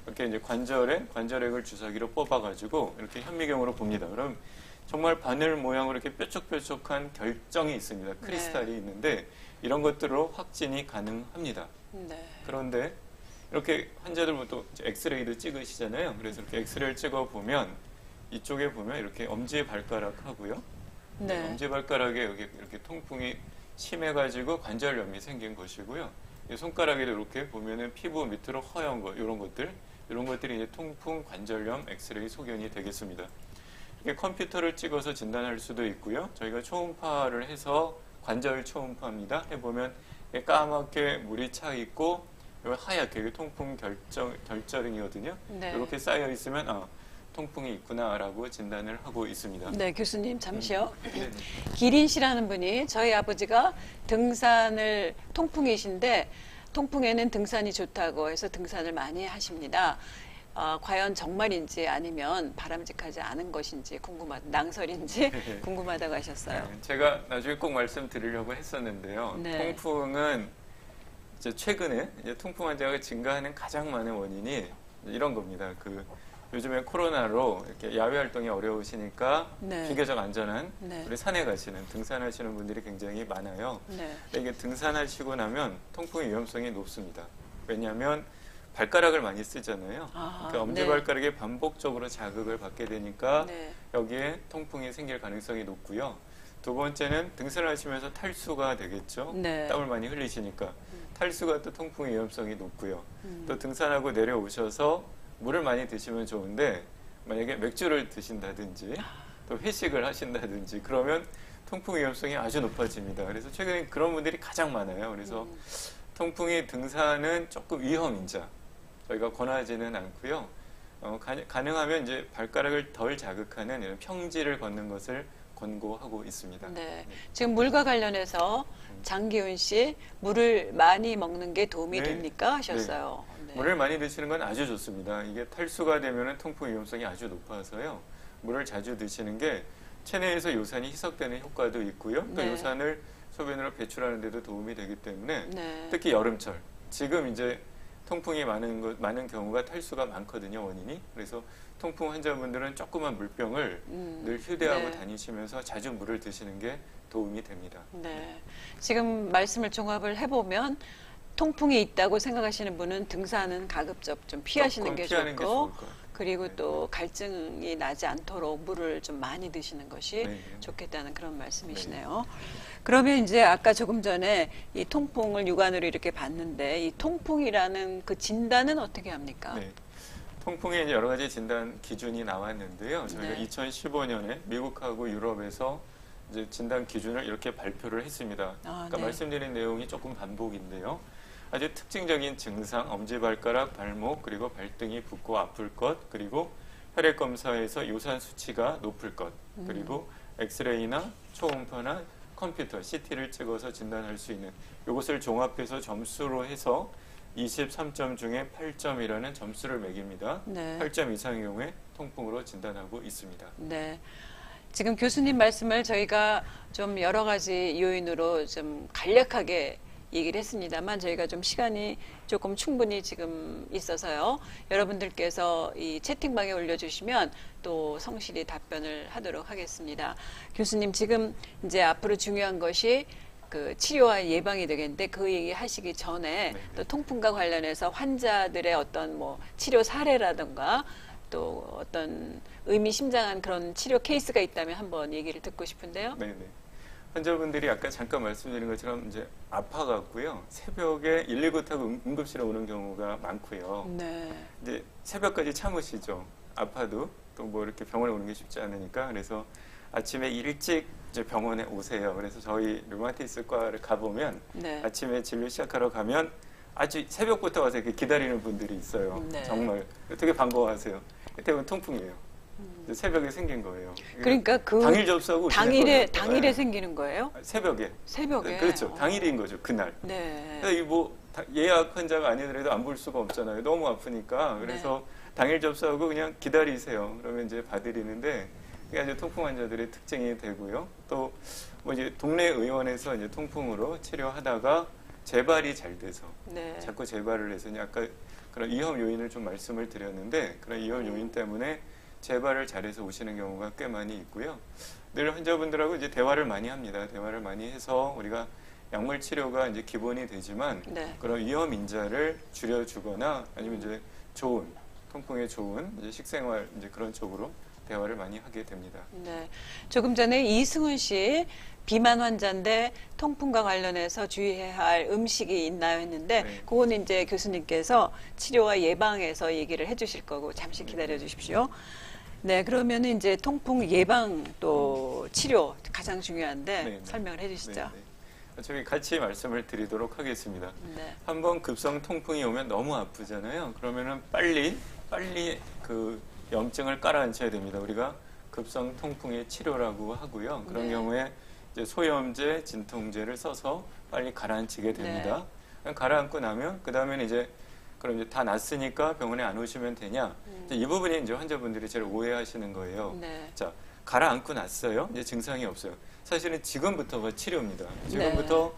이렇게 이제 관절액을 주사기로 뽑아가지고 이렇게 현미경으로 봅니다. 그럼 정말 바늘 모양으로 이렇게 뾰족뾰족한 결정이 있습니다. 크리스탈이 있는데 이런 것들로 확진이 가능합니다. 네. 그런데 이렇게 환자들 또 엑스레이도 찍으시잖아요. 그래서 이렇게 엑스레이를 찍어 보면 이쪽에 보면 이렇게 엄지발가락하고요. 네. 엄지발가락에 여기 이렇게 통풍이 심해가지고 관절염이 생긴 것이고요. 이 손가락에도 이렇게 보면은 피부 밑으로 허연 거 이런 것들이 이제 통풍 관절염 엑스레이 소견이 되겠습니다. 이게 컴퓨터를 찍어서 진단할 수도 있고요. 저희가 초음파를 해서 관절 초음파입니다. 해보면 까맣게 물이 차 있고 하얗게 이게 통풍 결절이거든요. 네. 이렇게 쌓여 있으면 통풍이 있구나라고 진단을 하고 있습니다. 네, 교수님 잠시요. 네네. 기린 씨라는 분이 저희 아버지가 등산을 통풍이신데 통풍에는 등산이 좋다고 해서 등산을 많이 하십니다. 과연 정말인지 아니면 바람직하지 않은 것인지 낭설인지 궁금하다고 하셨어요. 네, 제가 나중에 꼭 말씀드리려고 했었는데요. 네. 통풍은 이제 최근에 이제 통풍 환자가 증가하는 가장 많은 원인이 이런 겁니다. 요즘에 코로나로 이렇게 야외 활동이 어려우시니까 네. 비교적 안전한 네. 우리 산에 가시는 등산하시는 분들이 굉장히 많아요. 네. 근데 이게 등산하시고 나면 통풍의 위험성이 높습니다. 왜냐하면 발가락을 많이 쓰잖아요. 그러니까 엄지발가락에 반복적으로 자극을 받게 되니까 네. 여기에 통풍이 생길 가능성이 높고요. 두 번째는 등산을 하시면서 탈수가 되겠죠. 네. 땀을 많이 흘리시니까 탈수가 또 통풍의 위험성이 높고요. 또 등산하고 내려오셔서 물을 많이 드시면 좋은데 만약에 맥주를 드신다든지 또 회식을 하신다든지 그러면 통풍 위험성이 아주 높아집니다. 그래서 최근에 그런 분들이 가장 많아요. 그래서 통풍이 등산은 조금 위험인자 저희가 권하지는 않고요. 가능하면 이제 발가락을 덜 자극하는 이런 평지를 걷는 것을 권고하고 있습니다. 네. 지금 물과 관련해서 장기훈 씨 물을 많이 먹는 게 도움이 네. 됩니까 하셨어요. 네. 물을 많이 드시는 건 아주 좋습니다. 이게 탈수가 되면 통풍 위험성이 아주 높아서요. 물을 자주 드시는 게 체내에서 요산이 희석되는 효과도 있고요. 또 네. 요산을 소변으로 배출하는 데도 도움이 되기 때문에 네. 특히 여름철 지금 이제 통풍이 많은 경우가 탈수가 많거든요, 원인이. 그래서 통풍 환자분들은 조그만 물병을 늘 휴대하고 네. 다니시면서 자주 물을 드시는 게 도움이 됩니다. 네. 지금 말씀을 종합을 해보면 통풍이 있다고 생각하시는 분은 등산은 가급적 좀 피하시는 게 피하는 게 좋고 좋을 것 같아요. 그리고 또 갈증이 나지 않도록 물을 좀 많이 드시는 것이 네. 좋겠다는 그런 말씀이시네요. 그러면 이제 아까 조금 전에 이 통풍을 육안으로 이렇게 봤는데 이 통풍이라는 그 진단은 어떻게 합니까? 네. 통풍에 이제 여러 가지 진단 기준이 나왔는데요. 저희가 네. 2015년에 미국하고 유럽에서 이제 진단 기준을 이렇게 발표를 했습니다. 그러니까 네. 말씀드린 내용이 조금 반복인데요. 아주 특징적인 증상, 엄지발가락, 발목, 그리고 발등이 붓고 아플 것, 그리고 혈액 검사에서 요산 수치가 높을 것, 그리고 엑스레이나 초음파나 컴퓨터, CT를 찍어서 진단할 수 있는 이것을 종합해서 점수로 해서 23점 중에 8점이라는 점수를 매깁니다. 네. 8점 이상의 경우에 통풍으로 진단하고 있습니다. 네. 지금 교수님 말씀을 저희가 좀 여러 가지 요인으로 좀 간략하게 얘기를 했습니다만 저희가 좀 시간이 조금 충분히 지금 있어서요. 여러분들께서 이 채팅방에 올려주시면 또 성실히 답변을 하도록 하겠습니다. 교수님 지금 이제 앞으로 중요한 것이 그 치료와 예방이 되겠는데 그 얘기 하시기 전에 네. 또 통풍과 관련해서 환자들의 어떤 뭐 치료 사례라든가 또 어떤 의미심장한 그런 치료 케이스가 있다면 한번 얘기를 듣고 싶은데요. 네네. 환자분들이 아까 잠깐 말씀드린 것처럼 이제 아파갖고요. 새벽에 119 타고 응급실에 오는 경우가 많고요. 네. 이제 새벽까지 참으시죠. 아파도 또 뭐 이렇게 병원에 오는 게 쉽지 않으니까. 그래서 아침에 일찍 이제 병원에 오세요. 그래서 저희 류마티스과를 가보면 네. 아침에 진료 시작하러 가면 아주 새벽부터 와서 이렇게 기다리는 분들이 있어요. 네. 정말 되게 반가워하세요. 대부분 통풍이에요. 새벽에 생긴 거예요. 그러니까 그 당일 접수하고 당일에 네. 생기는 거예요? 새벽에. 새벽에. 네, 그렇죠. 당일인 거죠. 그날. 네. 그래서 뭐 예약 환자가 아니더라도 안 볼 수가 없잖아요. 너무 아프니까. 그래서 당일 접수하고 그냥 기다리세요. 그러면 이제 봐드리는데 그게 이제 통풍 환자들의 특징이 되고요. 또 뭐 이제 동네 의원에서 이제 통풍으로 치료하다가 재발이 잘 돼서 네. 자꾸 재발을 해서 아까 그런 위험 요인을 좀 말씀을 드렸는데 그런 위험 요인 때문에 재발을 잘해서 오시는 경우가 꽤 많이 있고요. 늘 환자분들하고 이제 대화를 많이 합니다. 대화를 많이 해서 우리가 약물 치료가 이제 기본이 되지만 네. 그런 위험 인자를 줄여주거나 아니면 이제 통풍에 좋은 이제 식생활 이제 그런 쪽으로 대화를 많이 하게 됩니다. 네. 조금 전에 이승훈 씨 비만 환자인데 통풍과 관련해서 주의해야 할 음식이 있나요 했는데 네. 그거는 이제 교수님께서 치료와 예방에서 얘기를 해주실 거고 잠시 기다려 주십시오. 네, 그러면 이제 통풍 예방 또 치료 가장 중요한데 네, 네. 설명을 해주시죠. 네, 네. 저희 같이 말씀을 드리도록 하겠습니다. 네. 한번 급성 통풍이 오면 너무 아프잖아요. 그러면은 빨리 그 염증을 깔아앉혀야 됩니다. 우리가 급성 통풍의 치료라고 하고요. 그런 네. 경우에 이제 소염제, 진통제를 써서 빨리 가라앉히게 됩니다. 가라앉고 나면 그 다음에는 이제 그럼 이제 다 났으니까 병원에 안 오시면 되냐? 이제 이 부분이 이제 환자분들이 제일 오해하시는 거예요. 네. 자, 가라앉고 났어요. 이제 증상이 없어요. 사실은 지금부터가 치료입니다. 지금부터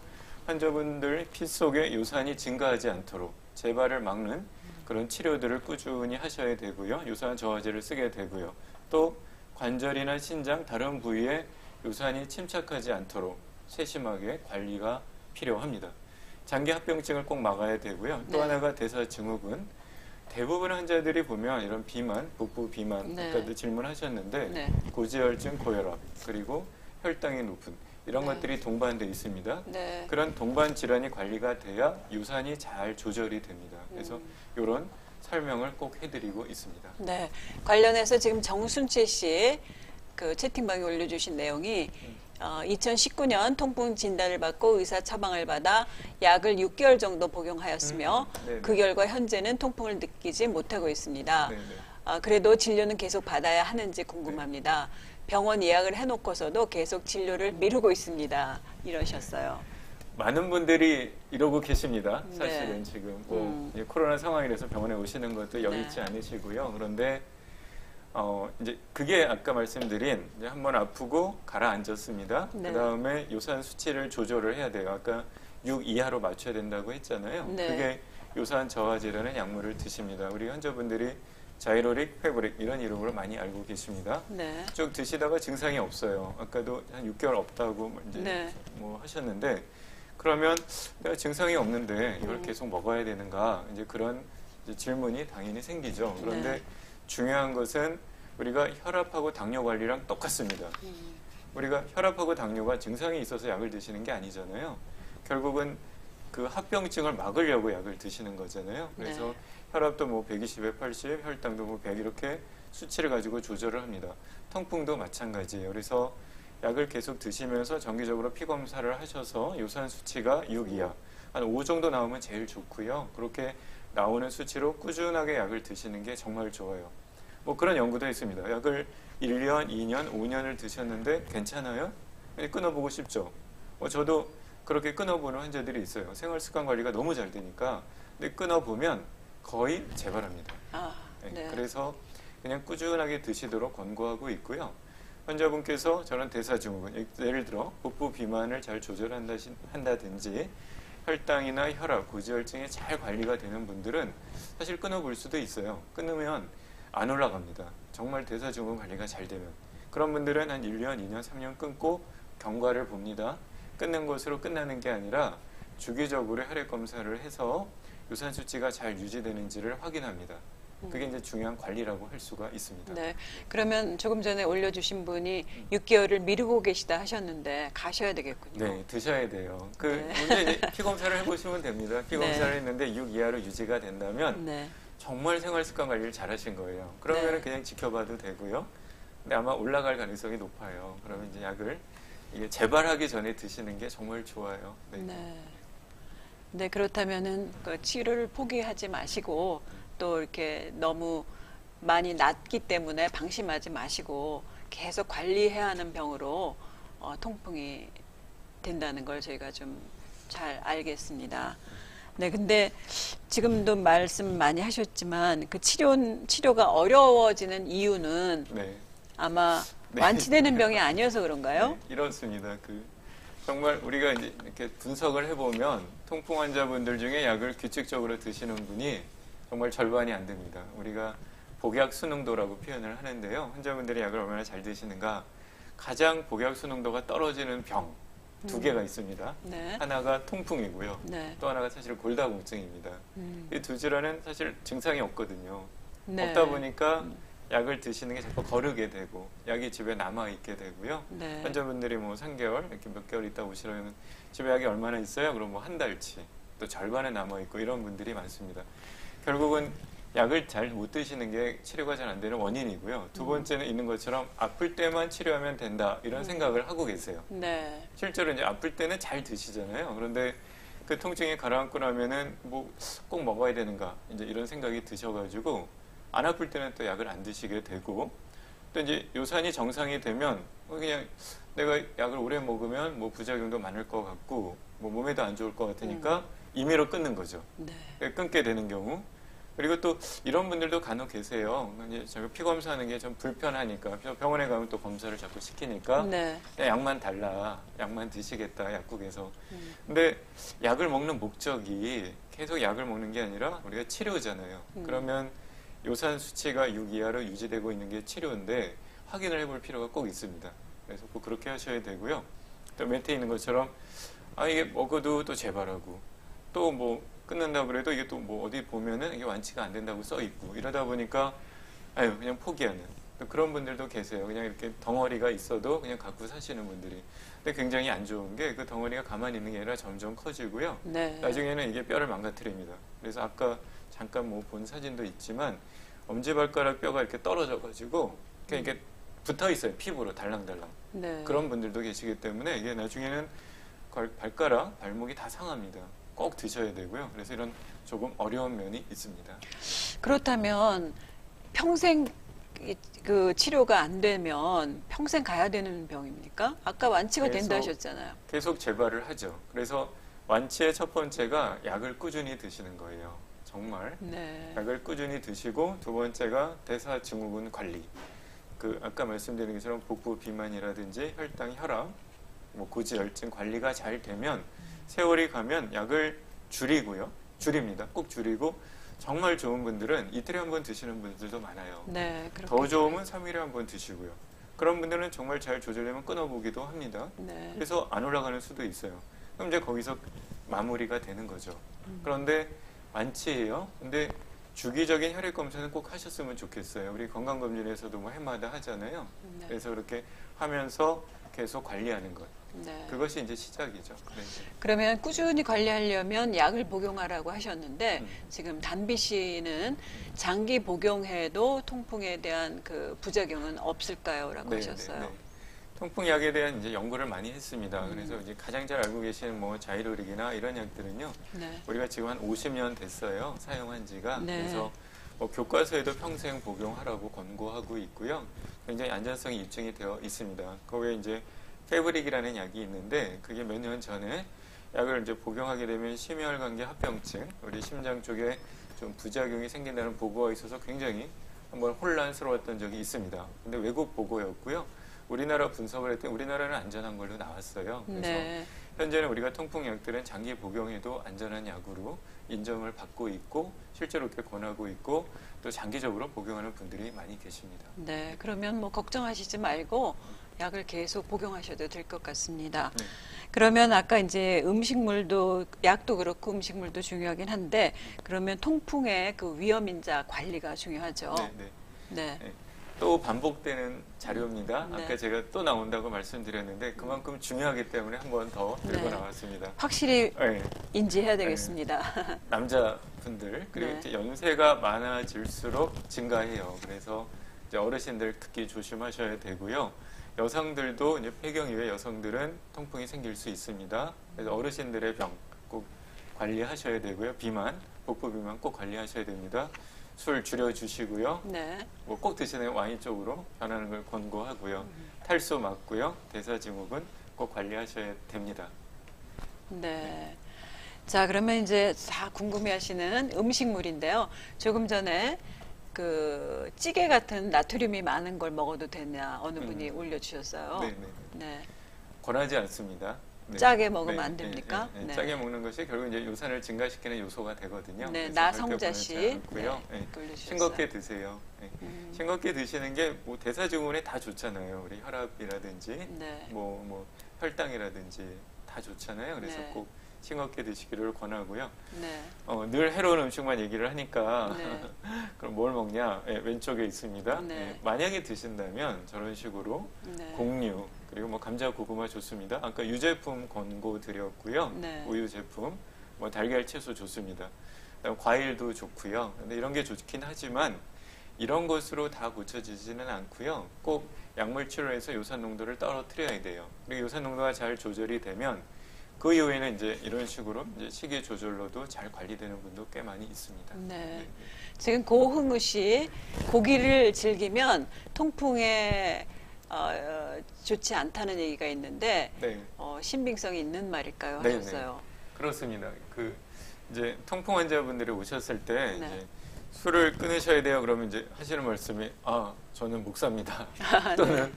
환자분들 피 속에 요산이 증가하지 않도록 재발을 막는 그런 치료들을 꾸준히 하셔야 되고요. 요산 저하제를 쓰게 되고요. 또 관절이나 신장 다른 부위에 요산이 침착하지 않도록 세심하게 관리가 필요합니다. 장기 합병증을 꼭 막아야 되고요. 또 하나가 대사증후군. 대부분 환자들이 보면 이런 비만, 복부 비만, 아까도 질문하셨는데 고지혈증, 고혈압, 그리고 혈당이 높은 이런 것들이 동반되어 있습니다. 그런 동반 질환이 관리가 돼야 요산이 잘 조절이 됩니다. 그래서 이런 설명을 꼭 해드리고 있습니다. 네, 관련해서 지금 정순채 씨 그 채팅방에 올려주신 내용이 2019년 통풍 진단을 받고 의사 처방을 받아 약을 6개월 정도 복용하였으며 그 결과 현재는 통풍을 느끼지 못하고 있습니다. 그래도 진료는 계속 받아야 하는지 궁금합니다. 병원 예약을 해놓고서도 계속 진료를 미루고 있습니다. 이러셨어요. 많은 분들이 이러고 계십니다. 사실은 지금 코로나 상황이라서 병원에 오시는 것도 여의치 않으시고요. 그런데 이제 그게 아까 말씀드린 이제 한번 아프고 가라앉았습니다. 그 다음에 요산 수치를 조절을 해야 돼요. 아까 6 이하로 맞춰야 된다고 했잖아요. 그게 요산 저하제라는 약물을 드십니다. 우리 환자분들이 자이로릭, 페브릭 이런 이름으로 많이 알고 계십니다. 쭉 드시다가 증상이 없어요. 아까도 한 6개월 없다고 이제 뭐 하셨는데 그러면 내가 증상이 없는데 이걸 계속 먹어야 되는가 이제 그런 이제 질문이 당연히 생기죠. 그런데 중요한 것은 우리가 혈압하고 당뇨 관리랑 똑같습니다. 우리가 혈압하고 당뇨가 증상이 있어서 약을 드시는 게 아니잖아요. 결국은 그 합병증을 막으려고 약을 드시는 거잖아요. 그래서 혈압도 뭐 120에 80, 혈당도 뭐 100 이렇게 수치를 가지고 조절을 합니다. 통풍도 마찬가지예요. 그래서 약을 계속 드시면서 정기적으로 피 검사를 하셔서 요산 수치가 6 이하, 한 5 정도 나오면 제일 좋고요. 그렇게 나오는 수치로 꾸준하게 약을 드시는 게 정말 좋아요. 뭐 그런 연구도 있습니다. 약을 1년, 2년, 5년을 드셨는데 괜찮아요? 끊어보고 싶죠. 저도 그렇게 끊어보는 환자들이 있어요. 생활습관 관리가 너무 잘 되니까. 근데 끊어보면 거의 재발합니다. 그래서 그냥 꾸준하게 드시도록 권고하고 있고요. 환자분께서 저런 대사증후군, 예를 들어 복부 비만을 잘 조절한다든지 혈당이나 혈압, 고지혈증이 잘 관리가 되는 분들은 사실 끊어볼 수도 있어요. 끊으면 안 올라갑니다. 정말 대사증후군 관리가 잘 되면. 그런 분들은 한 1년, 2년, 3년 끊고 경과를 봅니다. 끊는 것으로 끝나는 게 아니라 주기적으로 혈액 검사를 해서 요산 수치가 잘 유지되는지를 확인합니다. 그게 이제 중요한 관리라고 할 수가 있습니다. 네. 그러면 조금 전에 올려주신 분이 6개월을 미루고 계시다 하셨는데 가셔야 되겠군요. 네, 드셔야 돼요. 문제 이제 피 검사를 해보시면 됩니다. 피 검사를 했는데 6 이하로 유지가 된다면 정말 생활습관 관리를 잘하신 거예요. 그러면 그냥 지켜봐도 되고요. 근데 아마 올라갈 가능성이 높아요. 그러면 이제 약을 이게 재발하기 전에 드시는 게 정말 좋아요. 네, 그렇다면은 그 치료를 포기하지 마시고 또 이렇게 너무 많이 낫기 때문에 방심하지 마시고 계속 관리해야 하는 병으로 통풍이 된다는 걸 저희가 좀 잘 알겠습니다. 네, 근데 지금도 말씀 많이 하셨지만 그 치료가 어려워지는 이유는 아마 완치되는 병이 아니어서 그런가요? 이렇습니다. 정말 우리가 이제 이렇게 분석을 해보면 통풍 환자분들 중에 약을 규칙적으로 드시는 분이 정말 절반이 안 됩니다. 우리가 복약 순응도라고 표현을 하는데요. 환자분들이 약을 얼마나 잘 드시는가. 가장 복약 순응도가 떨어지는 병, 두 개가 있습니다. 네. 하나가 통풍이고요. 네. 또 하나가 사실 골다공증입니다. 이 두 질환은 사실 증상이 없거든요. 네. 없다 보니까 약을 드시는 게 자꾸 거르게 되고 약이 집에 남아 있게 되고요. 네. 환자분들이 뭐 3개월 이렇게 몇 개월 있다 오시려면 집에 약이 얼마나 있어요? 그럼 뭐 한 달치 또 절반에 남아 있고 이런 분들이 많습니다. 결국은 약을 잘 못 드시는 게 치료가 잘 안 되는 원인이고요. 두 번째는 있는 것처럼 아플 때만 치료하면 된다 이런 생각을 하고 계세요. 네. 실제로 이제 아플 때는 잘 드시잖아요. 그런데 그 통증이 가라앉고 나면은 뭐 꼭 먹어야 되는가 이제 이런 생각이 드셔가지고 안 아플 때는 또 약을 안 드시게 되고 또 이제 요산이 정상이 되면 그냥 내가 약을 오래 먹으면 뭐 부작용도 많을 것 같고 뭐 몸에도 안 좋을 것 같으니까 임의로 끊는 거죠. 네. 끊게 되는 경우. 그리고 또 이런 분들도 간혹 계세요. 이제 제가 피 검사하는 게 좀 불편하니까 병원에 가면 또 검사를 자꾸 시키니까 네. 약만 달라, 약만 드시겠다 약국에서. 근데 약을 먹는 목적이 계속 약을 먹는 게 아니라 우리가 치료잖아요. 그러면 요산 수치가 6 이하로 유지되고 있는 게 치료인데 확인을 해볼 필요가 꼭 있습니다. 그래서 꼭 그렇게 하셔야 되고요. 또 멘트에 있는 것처럼 이게 먹어도 또 재발하고 또 뭐 끊는다 그래도 이게 또 뭐 어디 보면은 이게 완치가 안 된다고 써 있고 이러다 보니까 그냥 포기하는 또 그런 분들도 계세요. 그냥 이렇게 덩어리가 있어도 그냥 갖고 사시는 분들이. 근데 굉장히 안 좋은 게 그 덩어리가 가만히 있는 게 아니라 점점 커지고요. 네. 나중에는 이게 뼈를 망가뜨립니다. 그래서 아까 잠깐 뭐 본 사진도 있지만 엄지발가락 뼈가 이렇게 떨어져 가지고 이렇게 붙어 있어요. 피부로 달랑달랑. 네. 그런 분들도 계시기 때문에 이게 나중에는 발가락, 발목이 다 상합니다. 꼭 드셔야 되고요. 그래서 이런 조금 어려운 면이 있습니다. 그렇다면 평생 그 치료가 안 되면 평생 가야 되는 병입니까? 아까 완치가 된다 하셨잖아요. 계속 재발을 하죠. 그래서 완치의 첫 번째가 약을 꾸준히 드시는 거예요. 정말 네. 약을 꾸준히 드시고 두 번째가 대사증후군 관리. 그 아까 말씀드린 것처럼 복부 비만이라든지 혈당, 혈압, 뭐 고지혈증 관리가 잘 되면 세월이 가면 약을 줄입니다. 꼭 줄이고 정말 좋은 분들은 이틀에 한 번 드시는 분들도 많아요. 네, 더 좋으면 3일에 한 번 드시고요. 그런 분들은 정말 잘 조절되면 끊어보기도 합니다. 네. 그래서 안 올라가는 수도 있어요. 그럼 이제 거기서 마무리가 되는 거죠. 그런데 완치예요. 근데 주기적인 혈액 검사는 꼭 하셨으면 좋겠어요. 우리 건강검진에서도 뭐 해마다 하잖아요. 네. 그래서 그렇게 하면서 계속 관리하는 것. 네. 그것이 이제 시작이죠. 네. 그러면 꾸준히 관리하려면 약을 복용하라고 하셨는데 지금 단비 씨는 장기 복용해도 통풍에 대한 그 부작용은 없을까요? 라고 하셨어요. 네. 통풍약에 대한 이제 연구를 많이 했습니다. 그래서 이제 가장 잘 알고 계시는 뭐 자이로릭이나 이런 약들은요. 네. 우리가 지금 한 50년 됐어요. 사용한 지가. 네. 그래서 뭐 교과서에도 평생 복용하라고 권고하고 있고요. 굉장히 안전성이 입증이 되어 있습니다. 거기에 이제 페브릭이라는 약이 있는데 그게 몇 년 전에 약을 이제 복용하게 되면 심혈관계 합병증, 우리 심장 쪽에 좀 부작용이 생긴다는 보고가 있어서 굉장히 한번 혼란스러웠던 적이 있습니다. 근데 외국 보고였고요. 우리나라 분석을 했더니 우리나라는 안전한 걸로 나왔어요. 그래서 네. 현재는 우리가 통풍약들은 장기 복용해도 안전한 약으로 인정을 받고 있고 실제로 그렇게 권하고 있고 또 장기적으로 복용하는 분들이 많이 계십니다. 네, 그러면 뭐 걱정하시지 말고 약을 계속 복용하셔도 될 것 같습니다. 네. 그러면 아까 이제 음식물도 약도 그렇고 음식물도 중요하긴 한데 그러면 통풍의 그 위험인자 관리가 중요하죠. 네. 네. 또 반복되는 자료입니다. 네. 아까 제가 또 나온다고 말씀드렸는데 그만큼 중요하기 때문에 한 번 더 들고 네. 나왔습니다. 확실히 네. 인지해야 되겠습니다. 남자분들 그리고 네. 이제 연세가 많아질수록 증가해요. 그래서 이제 어르신들 특히 조심하셔야 되고요. 여성들도 이제 폐경 이후에 여성들은 통풍이 생길 수 있습니다. 그래서 어르신들의 병 꼭 관리하셔야 되고요. 비만, 복부 비만 꼭 관리하셔야 됩니다. 술 줄여주시고요. 네. 뭐 꼭 드시는 와인 쪽으로 변하는 걸 권고하고요. 탈수 막고요. 대사증후군 꼭 관리하셔야 됩니다. 네. 자, 그러면 이제 다 궁금해하시는 음식물인데요. 조금 전에 그 찌개 같은 나트륨이 많은 걸 먹어도 되냐 어느 분이 올려주셨어요. 네. 네. 권하지 않습니다. 네. 짜게 먹으면 네, 안 됩니까? 네, 네, 네. 짜게 먹는 것이 결국 이제 요산을 증가시키는 요소가 되거든요. 네, 나성자 씨. 싱겁게 드세요. 네. 싱겁게 드시는 게 뭐 대사증후군에 다 좋잖아요. 우리 혈압이라든지 네. 뭐 혈당이라든지 다 좋잖아요. 그래서 네. 꼭 싱겁게 드시기를 권하고요. 네. 늘 해로운 음식만 얘기를 하니까 네. 그럼 뭘 먹냐? 네, 왼쪽에 있습니다. 네. 네, 만약에 드신다면 저런 식으로 네. 곡류 그리고 뭐 감자, 고구마 좋습니다. 아까 유제품 권고 드렸고요. 네. 우유 제품, 뭐 달걀, 채소 좋습니다. 그다음 과일도 좋고요. 근데 이런 게 좋긴 하지만 이런 것으로 다 고쳐지지는 않고요. 꼭 약물 치료해서 요산 농도를 떨어뜨려야 돼요. 그리고 요산 농도가 잘 조절이 되면 그 이후에는 이제 이런 식으로 이제 식이 조절로도 잘 관리되는 분도 꽤 많이 있습니다. 네. 네. 지금 고흥우 씨 고기를 즐기면 통풍에 좋지 않다는 얘기가 있는데 네. 신빙성이 있는 말일까요? 네, 하셨어요. 네. 그렇습니다. 그 이제 통풍 환자분들이 오셨을 때 네. 이제 술을 끊으셔야 돼요. 그러면 이제 하시는 말씀이 저는 목사입니다. 또는 네.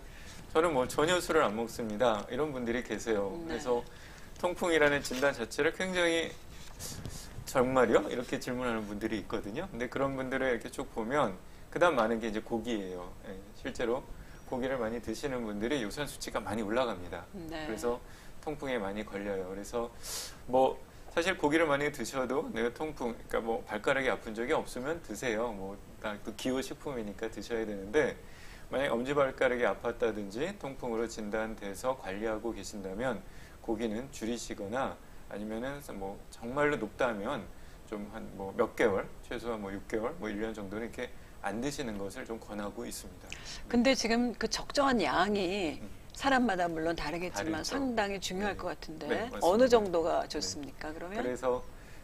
저는 뭐 전혀 술을 안 먹습니다. 이런 분들이 계세요. 네. 그래서 통풍이라는 진단 자체를 굉장히 정말요? 이렇게 질문하는 분들이 있거든요. 근데 그런 분들을 이렇게 쭉 보면 그다음 많은 게 이제 고기예요. 예, 실제로 고기를 많이 드시는 분들이 요산 수치가 많이 올라갑니다. 네. 그래서 통풍에 많이 걸려요. 그래서 뭐 사실 고기를 많이 드셔도 내가 통풍, 그러니까 뭐 발가락이 아픈 적이 없으면 드세요. 뭐 또 기호식품이니까 드셔야 되는데 만약 엄지발가락이 아팠다든지 통풍으로 진단돼서 관리하고 계신다면 고기는 줄이시거나 아니면은 뭐 정말로 높다면 좀 한 뭐 몇 개월, 최소한 뭐 6개월, 뭐 1년 정도는 이렇게 안 드시는 것을 좀 권하고 있습니다. 근데 지금 그 적정한 양이 사람마다 물론 다르겠지만 다르죠. 상당히 중요할 네. 것 같은데 네, 맞습니다. 어느 정도가 좋습니까? 그러면? 그래서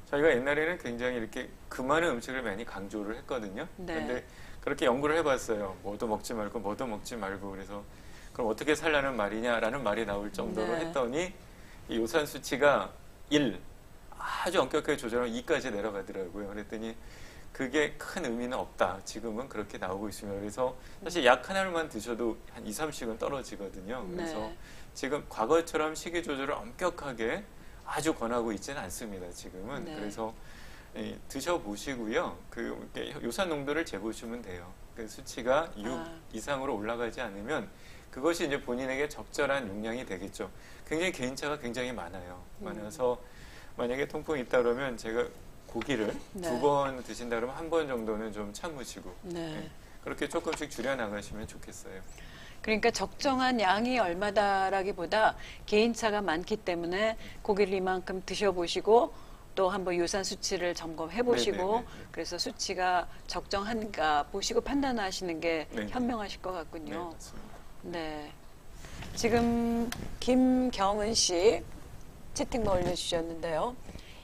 저희가 옛날에는 굉장히 이렇게 그 많은 음식을 많이 강조를 했거든요. 네. 그런데 그렇게 연구를 해봤어요. 뭐도 먹지 말고 뭐도 먹지 말고 그래서 그럼 어떻게 살라는 말이냐라는 말이 나올 정도로 네. 했더니 이 요산 수치가 1, 아주 엄격하게 조절하면 2까지 내려가더라고요. 그랬더니 그게 큰 의미는 없다. 지금은 그렇게 나오고 있습니다. 그래서 사실 약 하나만 드셔도 한 2, 3씩은 떨어지거든요. 그래서 네. 지금 과거처럼 식이 조절을 엄격하게 아주 권하고 있지는 않습니다. 지금은. 네. 그래서 드셔보시고요. 그 요산 농도를 재보시면 돼요. 그 수치가 6 이상으로 올라가지 않으면 그것이 이제 본인에게 적절한 용량이 되겠죠. 굉장히 개인차가 굉장히 많아요. 많아서 만약에 통풍이 있다 그러면 제가 고기를 네. 2번 드신다 그러면 1번 정도는 좀 참으시고 네. 그렇게 조금씩 줄여 나가시면 좋겠어요. 그러니까 적정한 양이 얼마다라기보다 개인차가 많기 때문에 고기를 이만큼 드셔보시고 또 한번 요산 수치를 점검해 보시고 네네네. 그래서 수치가 적정한가 보시고 판단하시는 게 네네. 현명하실 것 네, 같군요. 맞습니다. 네. 지금 김경은 씨 채팅방 올려주셨는데요.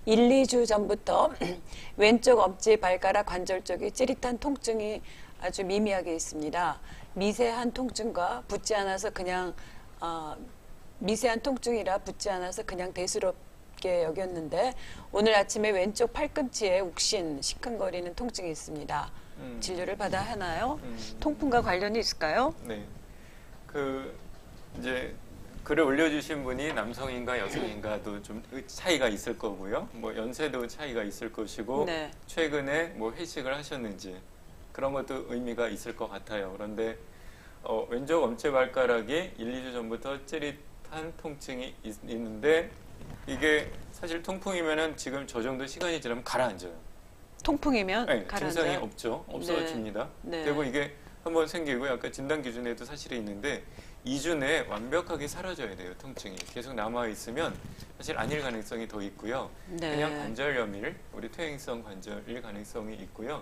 1, 2주 전부터 왼쪽 엄지 발가락 관절 쪽에 찌릿한 통증이 아주 미미하게 있습니다. 미세한 통증과 붓지 않아서 그냥 미세한 통증이라 붓지 않아서 그냥 대수롭게 여겼는데 오늘 아침에 왼쪽 팔꿈치에 욱신 시큰거리는 통증이 있습니다. 진료를 받아야 하나요? 통풍과 관련이 있을까요? 네. 이제 글을 올려주신 분이 남성인가 여성인가도 좀 차이가 있을 거고요. 뭐 연세도 차이가 있을 것이고 네. 최근에 뭐 회식을 하셨는지 그런 것도 의미가 있을 것 같아요. 그런데 왼쪽 엄지발가락이 1, 2주 전부터 찌릿한 통증이 있는데 이게 사실 통풍이면은 지금 저 정도 시간이 지나면 가라앉아요. 통풍이면 네, 가라앉아요? 증상이 없죠. 없어집니다. 네. 그리고 이게 한번 생기고 아까 진단 기준에도 사실이 있는데 2주 내에 완벽하게 사라져야 돼요. 통증이 계속 남아 있으면 사실 아닐 가능성이 더 있고요. 네. 그냥 관절염일, 우리 퇴행성 관절일 가능성이 있고요.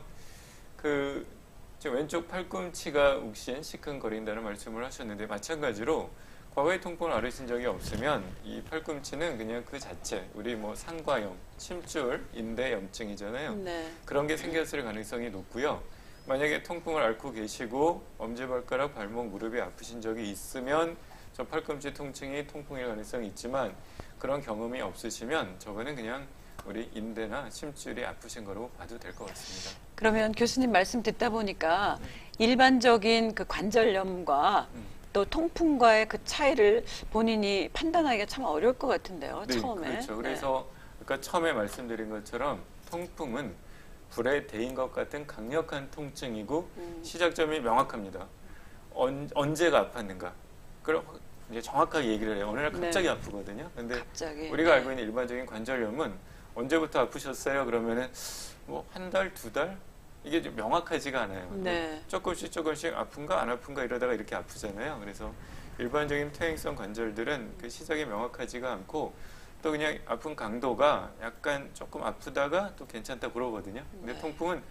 지금 왼쪽 팔꿈치가 욱신 시큰거린다는 말씀을 하셨는데 마찬가지로 과거에 통풍을 앓으신 적이 없으면 이 팔꿈치는 그냥 그 자체 우리 뭐 상과염, 침줄, 인대 염증이잖아요. 네. 그런 게 생겼을 가능성이 높고요. 만약에 통풍을 앓고 계시고 엄지발가락, 발목, 무릎이 아프신 적이 있으면 저 팔꿈치 통증이 통풍일 가능성이 있지만 그런 경험이 없으시면 저거는 그냥 우리 인대나 침줄이 아프신 거로 봐도 될 것 같습니다. 그러면 교수님 말씀 듣다 보니까 일반적인 그 관절염과 또 통풍과의 그 차이를 본인이 판단하기가 참 어려울 것 같은데요. 네, 처음에. 그렇죠. 그래서 아까 처음에 말씀드린 것처럼 통풍은 불에 데인 것 같은 강력한 통증이고 시작점이 명확합니다. 언제가 아팠는가? 그걸 이제 정확하게 얘기를 해요. 어느 날 갑자기 아프거든요. 근데 갑자기. 우리가 알고 있는 일반적인 관절염은 언제부터 아프셨어요? 그러면은 뭐 한 달, 두 달? 이게 좀 명확하지가 않아요. 조금씩 아픈가 안 아픈가 이러다가 이렇게 아프잖아요. 그래서 일반적인 퇴행성 관절들은 그 시작이 명확하지가 않고 또 그냥 아픈 강도가 약간 조금 아프다가 또 괜찮다 그러거든요. 근데 통풍은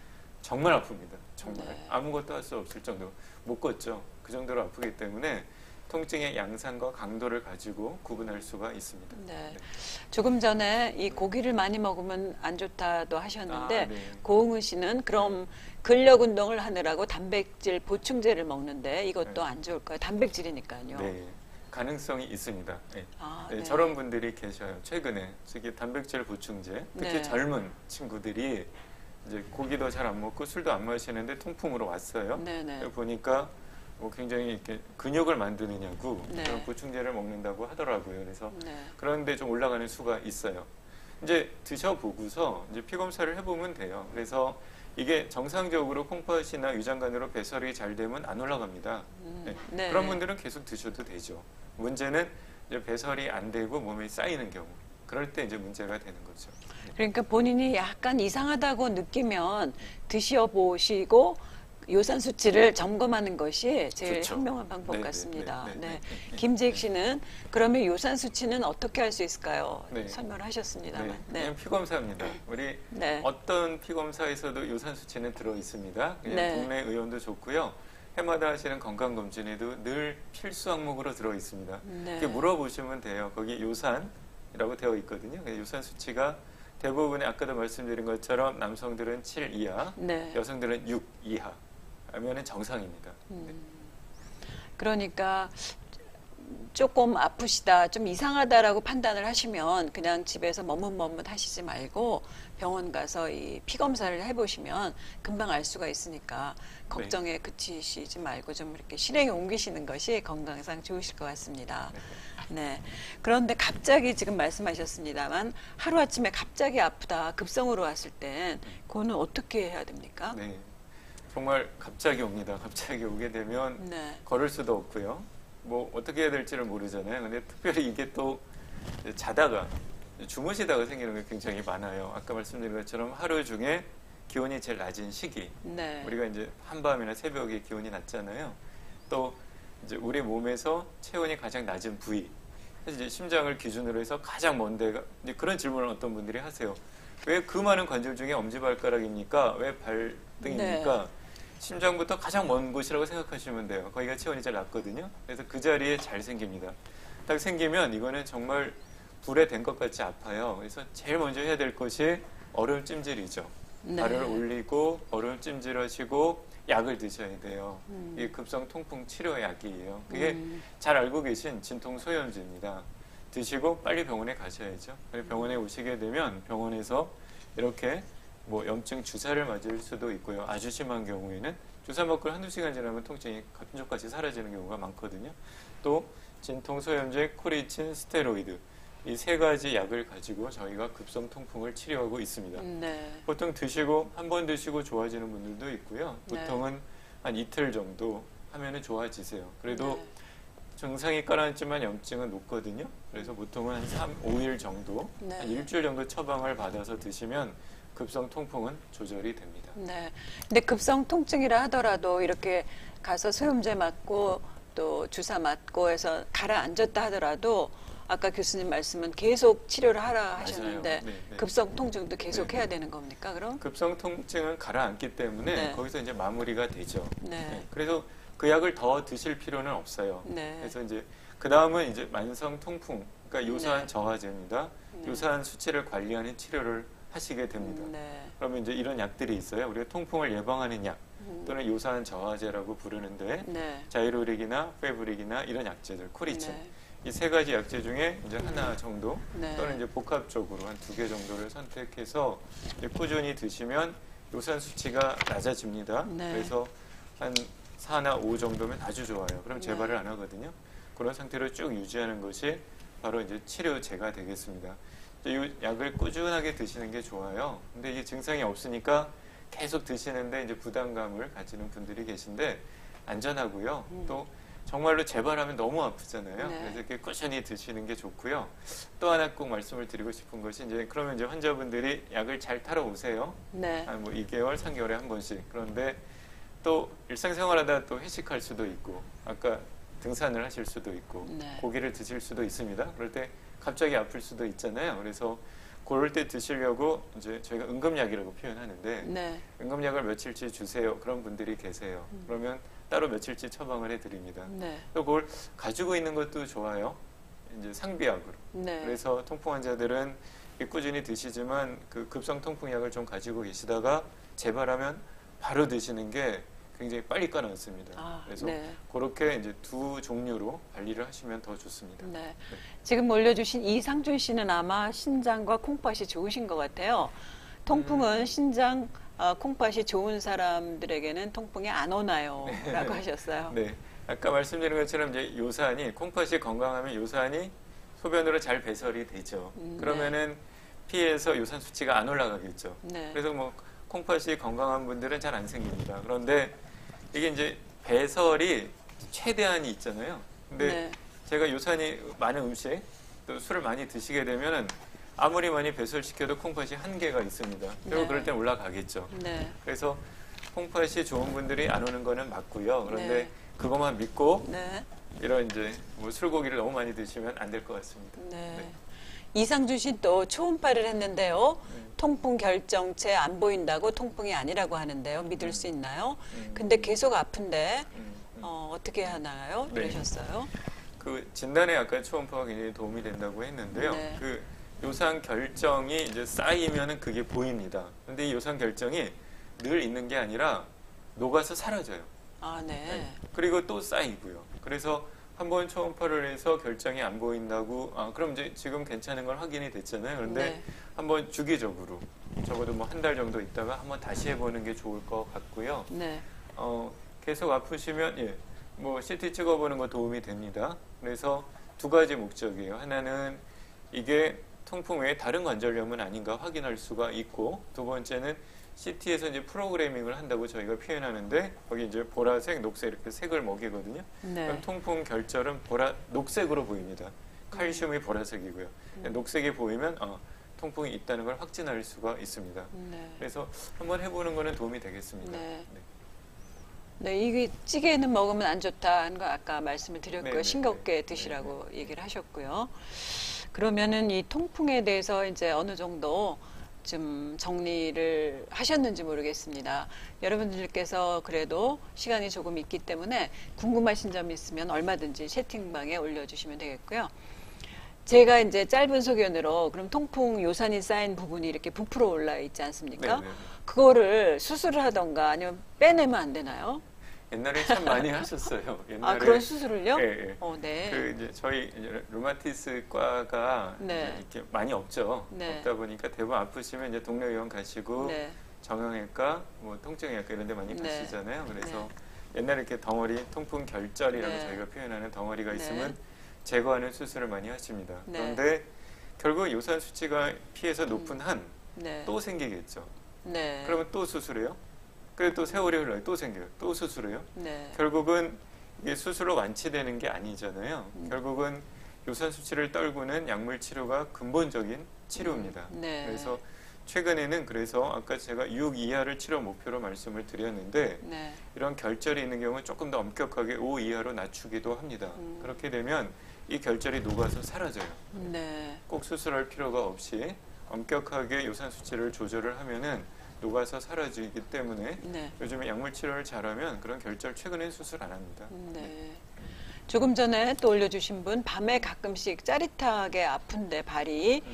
정말 아픕니다. 정말 아무것도 할 수 없을 정도. 못 걷죠. 그 정도로 아프기 때문에 통증의 양상과 강도를 가지고 구분할 수가 있습니다. 네. 조금 전에 이 고기를 많이 먹으면 안 좋다도 하셨는데 고흥은 씨는 그럼 근력 운동을 하느라고 단백질 보충제를 먹는데 이것도 안 좋을까요? 단백질이니까요. 네. 가능성이 있습니다. 네. 저런 분들이 계셔요. 최근에 특히 단백질 보충제, 특히 젊은 친구들이 이제 고기도 잘 안 먹고 술도 안 마시는데 통풍으로 왔어요. 보니까 뭐 굉장히 이렇게 근육을 만드느냐고 그런 보충제를 먹는다고 하더라고요. 그래서 그런데 좀 올라가는 수가 있어요. 이제 드셔보고서 이제 피 검사를 해보면 돼요. 그래서 이게 정상적으로 콩팥이나 위장관으로 배설이 잘 되면 안 올라갑니다. 그런 분들은 계속 드셔도 되죠. 문제는 이제 배설이 안 되고 몸에 쌓이는 경우. 그럴 때 이제 문제가 되는 거죠. 그러니까 본인이 약간 이상하다고 느끼면 드셔보시고 요산 수치를 점검하는 것이 제일 현명한 방법 같습니다. 김재익 씨는 그러면 요산 수치는 어떻게 할 수 있을까요? 설명을 하셨습니다만. 그냥 피 검사입니다. 우리 어떤 피 검사에서도 요산 수치는 들어 있습니다. 그냥 동네 의원도 좋고요. 해마다 하시는 건강검진에도 늘 필수 항목으로 들어 있습니다. 이렇게 물어보시면 돼요. 거기 요산이라고 되어 있거든요. 요산 수치가 대부분의 아까도 말씀드린 것처럼 남성들은 7 이하, 여성들은 6 이하 하면은 정상입니다. 그러니까 조금 아프시다, 좀 이상하다라고 판단을 하시면 그냥 집에서 머뭇머뭇 하시지 말고 병원 가서 이 피 검사를 해보시면 금방 알 수가 있으니까 걱정에 그치시지 말고 좀 이렇게 실행에 옮기시는 것이 건강상 좋으실 것 같습니다. 그런데 갑자기 지금 말씀하셨습니다만 하루아침에 갑자기 아프다, 급성으로 왔을 땐 그거는 어떻게 해야 됩니까? 정말 갑자기 옵니다. 갑자기 오게 되면 걸을 수도 없고요. 뭐 어떻게 해야 될지를 모르잖아요. 근데 특별히 이게 또 자다가 주무시다가 생기는 게 굉장히 많아요. 아까 말씀드린 것처럼 하루 중에 기온이 제일 낮은 시기. 우리가 이제 한밤이나 새벽에 기온이 낮잖아요. 또 이제 우리 몸에서 체온이 가장 낮은 부위. 그래서 이제 심장을 기준으로 해서 가장 먼 데가 이제 그런 질문을 어떤 분들이 하세요. 왜 그 많은 관절 중에 엄지발가락입니까? 왜 발등입니까? 심장부터 가장 먼 곳이라고 생각하시면 돼요. 거기가 체온이 제일 낮거든요. 그래서 그 자리에 잘 생깁니다. 딱 생기면 이거는 정말 불에 댄 것 같이 아파요. 그래서 제일 먼저 해야 될 것이 얼음 찜질이죠. 발을 올리고 얼음 찜질하시고 약을 드셔야 돼요. 이게 급성 통풍 치료 약이에요. 그게 잘 알고 계신 진통 소염제입니다. 드시고 빨리 병원에 가셔야죠. 병원에 오시게 되면 병원에서 이렇게 뭐 염증 주사를 맞을 수도 있고요. 아주 심한 경우에는 주사 맞고 한두 시간 지나면 통증이 끈적같이 사라지는 경우가 많거든요. 또 진통 소염제, 코리친, 스테로이드 이 세 가지 약을 가지고 저희가 급성 통풍을 치료하고 있습니다. 보통 드시고 한 번 드시고 좋아지는 분들도 있고요. 보통은 한 이틀 정도 하면은 좋아지세요. 그래도 증상이 가라앉지만 염증은 높거든요. 그래서 보통은 한 3, 5일 정도, 한 일주일 정도 처방을 받아서 드시면 급성 통풍은 조절이 됩니다. 근데 급성 통증이라 하더라도 이렇게 가서 소염제 맞고 또 주사 맞고 해서 가라앉았다 하더라도 아까 교수님 말씀은 계속 치료를 하라 하셨는데 급성 통증도 계속 해야 되는 겁니까? 그럼? 급성 통증은 가라앉기 때문에 거기서 이제 마무리가 되죠. 그래서 그 약을 더 드실 필요는 없어요. 그래서 이제 그 다음은 이제 만성 통풍, 그러니까 요산 저하제입니다. 요산 수치를 관리하는 치료를 하시게 됩니다. 그러면 이제 이런 약들이 있어요. 우리가 통풍을 예방하는 약 또는 요산 저하제라고 부르는데 자이로릭이나 페브릭이나 이런 약제들, 코리친 이 세 가지 약제 중에 이제 하나 정도 또는 이제 복합적으로 한 2개 정도를 선택해서 이제 꾸준히 드시면 요산 수치가 낮아집니다. 그래서 한 4나 5 정도면 아주 좋아요. 그럼 재발을 안 하거든요. 그런 상태로 쭉 유지하는 것이 바로 이제 치료제가 되겠습니다. 이 약을 꾸준하게 드시는 게 좋아요. 근데 이게 증상이 없으니까 계속 드시는데 이제 부담감을 가지는 분들이 계신데 안전하고요. 또 정말로 재발하면 너무 아프잖아요. 네. 그래서 이렇게 꾸준히 드시는 게 좋고요. 또 하나 꼭 말씀을 드리고 싶은 것이 이제 그러면 이제 환자분들이 약을 잘 타러 오세요. 네. 한 뭐 2개월, 3개월에 한 번씩. 그런데 또 일상생활하다 또 회식할 수도 있고 아까 등산을 하실 수도 있고 네. 고기를 드실 수도 있습니다. 그럴 때 갑자기 아플 수도 있잖아요. 그래서 그럴 때 드시려고 이제 저희가 응급약이라고 표현하는데 네. 응급약을 며칠치 주세요. 그런 분들이 계세요. 그러면 따로 며칠치 처방을 해드립니다. 네. 또 그걸 가지고 있는 것도 좋아요. 이제 상비약으로. 네. 그래서 통풍 환자들은 꾸준히 드시지만 그 급성 통풍약을 좀 가지고 계시다가 재발하면 바로 드시는 게 굉장히 빨리 까놨습니다. 그래서 네. 그렇게 이제 두 종류로 관리를 하시면 더 좋습니다. 네. 지금 올려주신 이상준 씨는 아마 신장과 콩팥이 좋으신 것 같아요. 통풍은 신장, 콩팥이 좋은 사람들에게는 통풍이 안 오나요? 라고 하셨어요. 네. 아까 말씀드린 것처럼 이제 요산이 콩팥이 건강하면 요산이 소변으로 잘 배설이 되죠. 그러면은 피에서 요산 수치가 안 올라가겠죠. 네. 그래서 뭐 콩팥이 건강한 분들은 잘 안 생깁니다. 그런데 이게 이제 배설이 최대한이 있잖아요. 근데 네. 제가 요산이 많은 음식 또 술을 많이 드시게 되면은 아무리 많이 배설시켜도 콩팥이 한계가 있습니다. 그리고 네. 그럴 땐 올라가겠죠. 네. 그래서 콩팥이 좋은 분들이 안 오는 거는 맞고요. 그런데 네. 그것만 믿고 네. 이런 이제 뭐 술고기를 너무 많이 드시면 안 될 것 같습니다. 네. 네. 이상준 씨 또 초음파를 했는데요. 통풍 결정체 안 보인다고 통풍이 아니라고 하는데요. 믿을 수 있나요? 근데 계속 아픈데 어떻게 하나요? 네. 그러셨어요. 그 진단에 아까 초음파가 굉장히 도움이 된다고 했는데요. 네. 그 요산 결정이 이제 쌓이면은 그게 보입니다. 근데 이 요산 결정이 늘 있는 게 아니라 녹아서 사라져요. 아, 네. 그리고 또 쌓이고요. 그래서 한번 초음파를 해서 결정이 안 보인다고, 그럼 이제 지금 괜찮은 걸 확인이 됐잖아요. 그런데 네. 한번 주기적으로 적어도 뭐 한 달 정도 있다가 한번 다시 해보는 게 좋을 것 같고요. 네. 계속 아프시면 뭐 CT 찍어보는 거 도움이 됩니다. 그래서 두 가지 목적이에요. 하나는 이게 통풍 외에 다른 관절염은 아닌가 확인할 수가 있고, 두 번째는 CT에서 이제 프로그래밍을 한다고 저희가 표현하는데 거기 이제 보라색, 녹색 이렇게 색을 먹이거든요. 네. 그럼 통풍 결절은 녹색으로 보입니다. 칼슘이 보라색이고요. 녹색이 보이면 통풍이 있다는 걸 확진할 수가 있습니다. 네. 그래서 한번 해보는 거는 도움이 되겠습니다. 네. 네, 이게 찌개는 먹으면 안 좋다는 거 아까 말씀을 드렸고요. 네, 싱겁게 네, 드시라고 얘기를 하셨고요. 그러면은 이 통풍에 대해서 이제 어느 정도 좀 정리를 하셨는지 모르겠습니다. 여러분들께서 그래도 시간이 조금 있기 때문에 궁금하신 점이 있으면 얼마든지 채팅방에 올려주시면 되겠고요. 제가 이제 짧은 소견으로 그럼 통풍 요산이 쌓인 부분이 이렇게 부풀어 올라 있지 않습니까? 네, 네. 그거를 수술을 하던가 아니면 빼내면 안 되나요? 옛날에 참 많이 하셨어요. 옛날에 그런 수술을요? 예. 네. 그 이제 저희 이제 류마티스과가 네. 이제 이렇게 많이 없죠. 네. 없다 보니까 대부분 아프시면 이제 동네 의원 가시고 네. 정형외과, 뭐 통증외과 이런 데 많이 네. 가시잖아요. 그래서 옛날에 이렇게 덩어리 통풍 결절이라고 네. 저희가 표현하는 덩어리가 네. 있으면 제거하는 수술을 많이 하십니다. 네. 그런데 결국 요산 수치가 피에서 높은 한 네. 또 생기겠죠. 네. 그러면 또 수술해요. 그래도 또 세월이 흘러요. 또 생겨요. 또 수술해요. 네. 결국은 이게 수술로 완치되는 게 아니잖아요. 결국은 요산 수치를 떨구는 약물 치료가 근본적인 치료입니다. 네. 그래서 최근에는 그래서 아까 제가 6 이하를 치료 목표로 말씀을 드렸는데 네. 이런 결절이 있는 경우는 조금 더 엄격하게 5 이하로 낮추기도 합니다. 그렇게 되면 이 결절이 녹아서 사라져요. 네. 꼭 수술할 필요가 없이 엄격하게 요산 수치를 조절을 하면은 녹아서 사라지기 때문에 네. 요즘에 약물 치료를 잘하면 그런 결절 최근엔 수술 안 합니다. 네. 조금 전에 또 올려주신 분 밤에 가끔씩 짜릿하게 아픈데 발이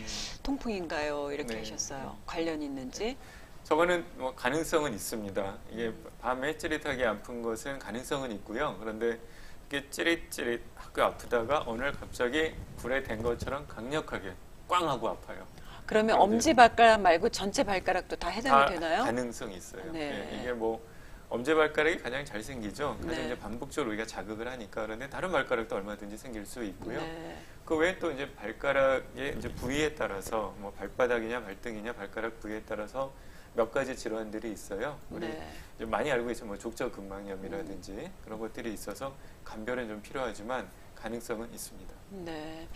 통풍인가요? 이렇게 네. 하셨어요. 관련이 있는지. 저거는 뭐 가능성은 있습니다. 이게 밤에 찌릿하게 아픈 것은 가능성은 있고요. 그런데 이게 찌릿찌릿하고 아프다가 어느 날 갑자기 불에 댄 것처럼 강력하게 꽝 하고 아파요. 그러면 엄지 발가락 말고 전체 발가락도 다 해당이 되나요? 가능성이 있어요. 네. 이게 뭐 엄지발가락이 가장 잘 생기죠. 가장 네. 이제 반복적으로 우리가 자극을 하니까. 그런데 다른 발가락도 얼마든지 생길 수 있고요. 네. 그 외에 또 이제 발가락의 이제 부위에 따라서 뭐 발바닥이냐 발등이냐 발가락 부위에 따라서 몇 가지 질환들이 있어요. 우리 네. 이제 많이 알고 있는 뭐 족저근막염이라든지 그런 것들이 있어서 감별은 좀 필요하지만 가능성은 있습니다. 네.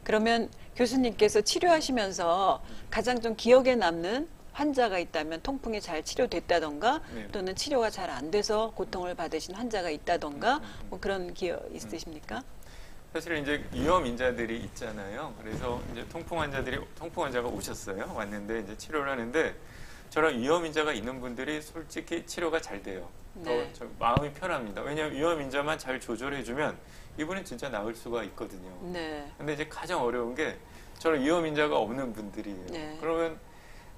그러면 교수님께서 치료하시면서 가장 좀 기억에 남는 환자가 있다면, 통풍이 잘 치료됐다던가 네. 또는 치료가 잘 안 돼서 고통을 받으신 환자가 있다던가 뭐 그런 기억 있으십니까? 사실 이제 위험 인자들이 있잖아요. 그래서 이제 통풍 환자가 오셨어요. 왔는데 이제 치료를 하는데 저런 위험 인자가 있는 분들이 솔직히 치료가 잘 돼요. 네. 더 마음이 편합니다. 왜냐하면 위험 인자만 잘 조절해주면 이분은 진짜 나을 수가 있거든요. 네. 근데 이제 가장 어려운 게 저런 위험 인자가 없는 분들이에요. 네. 그러면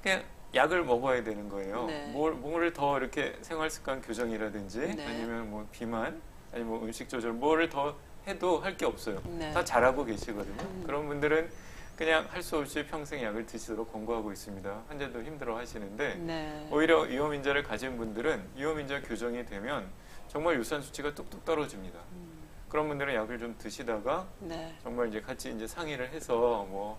그냥 약을 먹어야 되는 거예요. 네. 뭐를 더 이렇게 생활 습관 교정이라든지 네. 아니면 뭐 비만 아니면 뭐 음식 조절 뭐를 더 해도 할 게 없어요. 네. 다 잘하고 계시거든요. 그런 분들은 그냥 할 수 없이 평생 약을 드시도록 권고하고 있습니다. 환자도 힘들어 하시는데 네. 오히려 위험인자를 가진 분들은 위험인자 교정이 되면 정말 유산 수치가 뚝뚝 떨어집니다. 그런 분들은 약을 좀 드시다가 네. 정말 이제 같이 이제 상의를 해서 뭐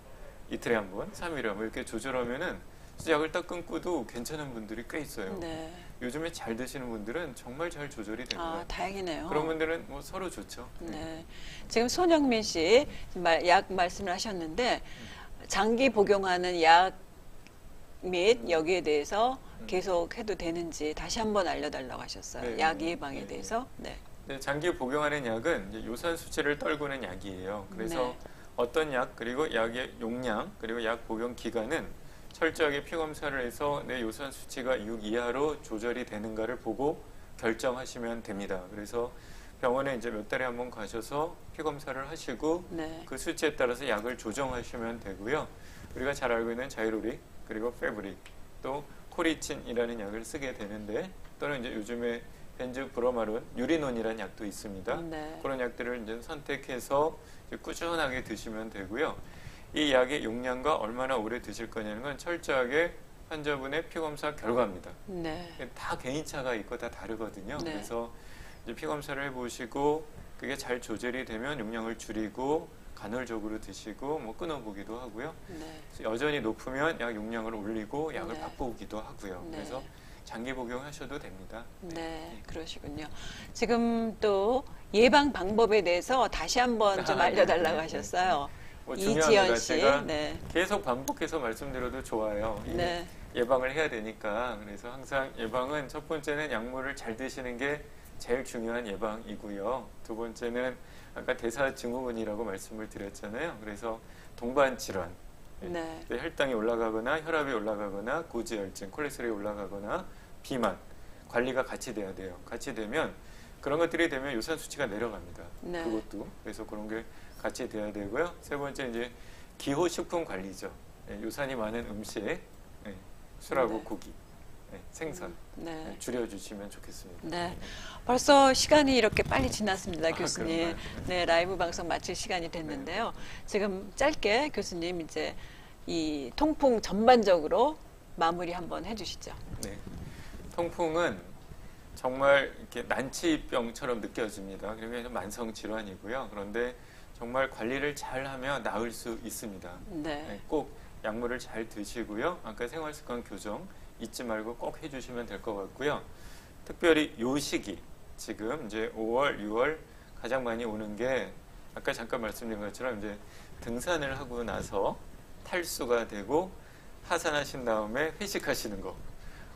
이틀에 한 번, 3일에 한 번 이렇게 조절하면은 약을 딱 끊고도 괜찮은 분들이 꽤 있어요. 네. 요즘에 잘 드시는 분들은 정말 잘 조절이 됩니다. 아, 다행이네요. 그런 분들은 뭐 서로 좋죠. 네. 지금 손영민 씨 약 말씀을 하셨는데 장기 복용하는 약 및 여기에 대해서 계속 해도 되는지 다시 한번 알려달라고 하셨어요. 네. 약 예방에 네. 대해서. 네. 네, 장기 복용하는 약은 이제 요산 수치를 떨구는 약이에요. 그래서 네. 어떤 약 그리고 약의 용량 그리고 약 복용 기간은 철저하게 피 검사를 해서 내 요산 수치가 6 이하로 조절이 되는가를 보고 결정하시면 됩니다. 그래서 병원에 이제 몇 달에 한 번 가셔서 피 검사를 하시고 네. 그 수치에 따라서 약을 조정하시면 되고요. 우리가 잘 알고 있는 자이로릭 그리고 페브릭 또 코리친이라는 약을 쓰게 되는데 또는 이제 요즘에 벤즈브로마론, 유리논이라는 약도 있습니다. 네. 그런 약들을 이제 선택해서 이제 꾸준하게 드시면 되고요. 이 약의 용량과 얼마나 오래 드실 거냐는 건 철저하게 환자분의 피검사 결과입니다. 네. 다 개인차가 있고 다 다르거든요. 네. 그래서 이제 피검사를 해보시고 그게 잘 조절이 되면 용량을 줄이고 간헐적으로 드시고 뭐 끊어보기도 하고요. 네. 여전히 높으면 약 용량을 올리고 약을 네. 바꾸기도 하고요. 네. 그래서 장기 복용하셔도 됩니다. 네, 그러시군요. 지금 또 예방 방법에 대해서 다시 한번 좀 알려달라고 하셨어요. 뭐 이지연 중요합니다. 씨. 제가 네. 계속 반복해서 말씀드려도 좋아요. 네. 예방을 해야 되니까. 그래서 항상 예방은 첫 번째는 약물을 잘 드시는 게 제일 중요한 예방이고요. 두 번째는 아까 대사증후군이라고 말씀을 드렸잖아요. 그래서 동반 질환, 네. 혈당이 올라가거나 혈압이 올라가거나 고지혈증, 콜레스테롤이 올라가거나 비만 관리가 같이 돼야 돼요. 같이 되면 그런 것들이 되면 요산 수치가 내려갑니다. 네. 그것도 그래서 그런 게 같이 돼야 되고요. 세 번째 이제 기호식품 관리죠. 요산이 많은 음식, 술하고 네. 고기, 생선 네. 줄여주시면 좋겠습니다. 네. 벌써 시간이 이렇게 빨리 지났습니다, 교수님. 그런가요? 네, 라이브 방송 마칠 시간이 됐는데요. 지금 짧게 교수님 이제 이 통풍 전반적으로 마무리 한번 해주시죠. 네. 통풍은 정말 이렇게 난치병처럼 느껴집니다. 그러면 만성 질환이고요. 그런데 정말 관리를 잘하면 나을 수 있습니다. 네. 꼭 약물을 잘 드시고요. 아까 생활습관 교정 잊지 말고 꼭 해주시면 될 것 같고요. 특별히 요 시기 지금 이제 5월, 6월 가장 많이 오는 게 아까 잠깐 말씀드린 것처럼 이제 등산을 하고 나서 탈수가 되고 하산하신 다음에 회식하시는 거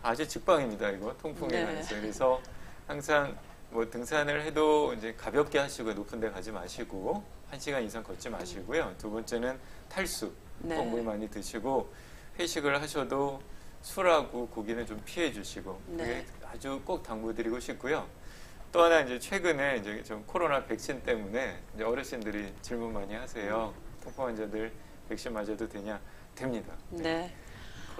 아주 직방입니다. 이거 통풍에 네. 관해서. 그래서 항상 뭐 등산을 해도 이제 가볍게 하시고 높은 데 가지 마시고 1시간 이상 걷지 마시고요. 두 번째는 탈수 네. 꼭 물 많이 드시고 회식을 하셔도 술하고 고기는 좀 피해 주시고 네. 그게 아주 꼭 당부드리고 싶고요. 또 하나 이제 최근에 이제 좀 코로나 백신 때문에 이제 어르신들이 질문 많이 하세요. 통풍 환자들 백신 맞아도 되냐? 됩니다. 네.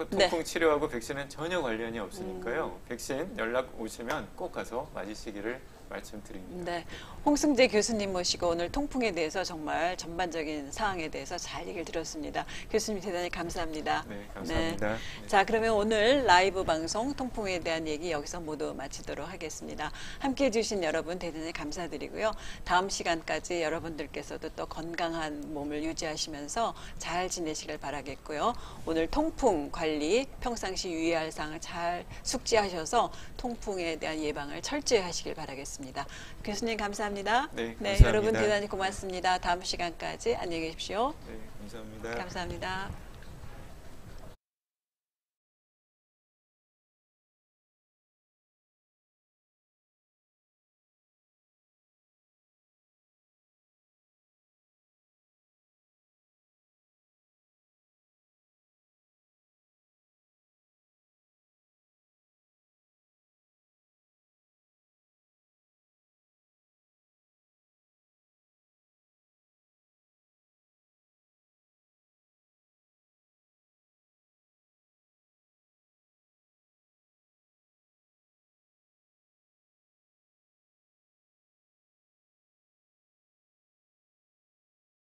통풍 치료하고 백신은 전혀 관련이 없으니까요. 백신 연락 오시면 꼭 가서 맞으시기를 말씀드립니다. 네, 홍승재 교수님 모시고 오늘 통풍에 대해서 정말 전반적인 사항에 대해서 잘 얘기를 들었습니다. 교수님 대단히 감사합니다. 네, 감사합니다. 네. 자, 그러면 오늘 라이브 방송 통풍에 대한 얘기 여기서 모두 마치도록 하겠습니다. 함께해 주신 여러분 대단히 감사드리고요. 다음 시간까지 여러분들께서도 또 건강한 몸을 유지하시면서 잘 지내시길 바라겠고요. 오늘 통풍 관리 평상시 유의할 사항을 잘 숙지하셔서 통풍에 대한 예방을 철저히 하시길 바라겠습니다. 교수님 감사합니다. 네, 감사합니다. 여러분 대단히 고맙습니다. 다음 시간까지 안녕히 계십시오. 네, 감사합니다. 감사합니다.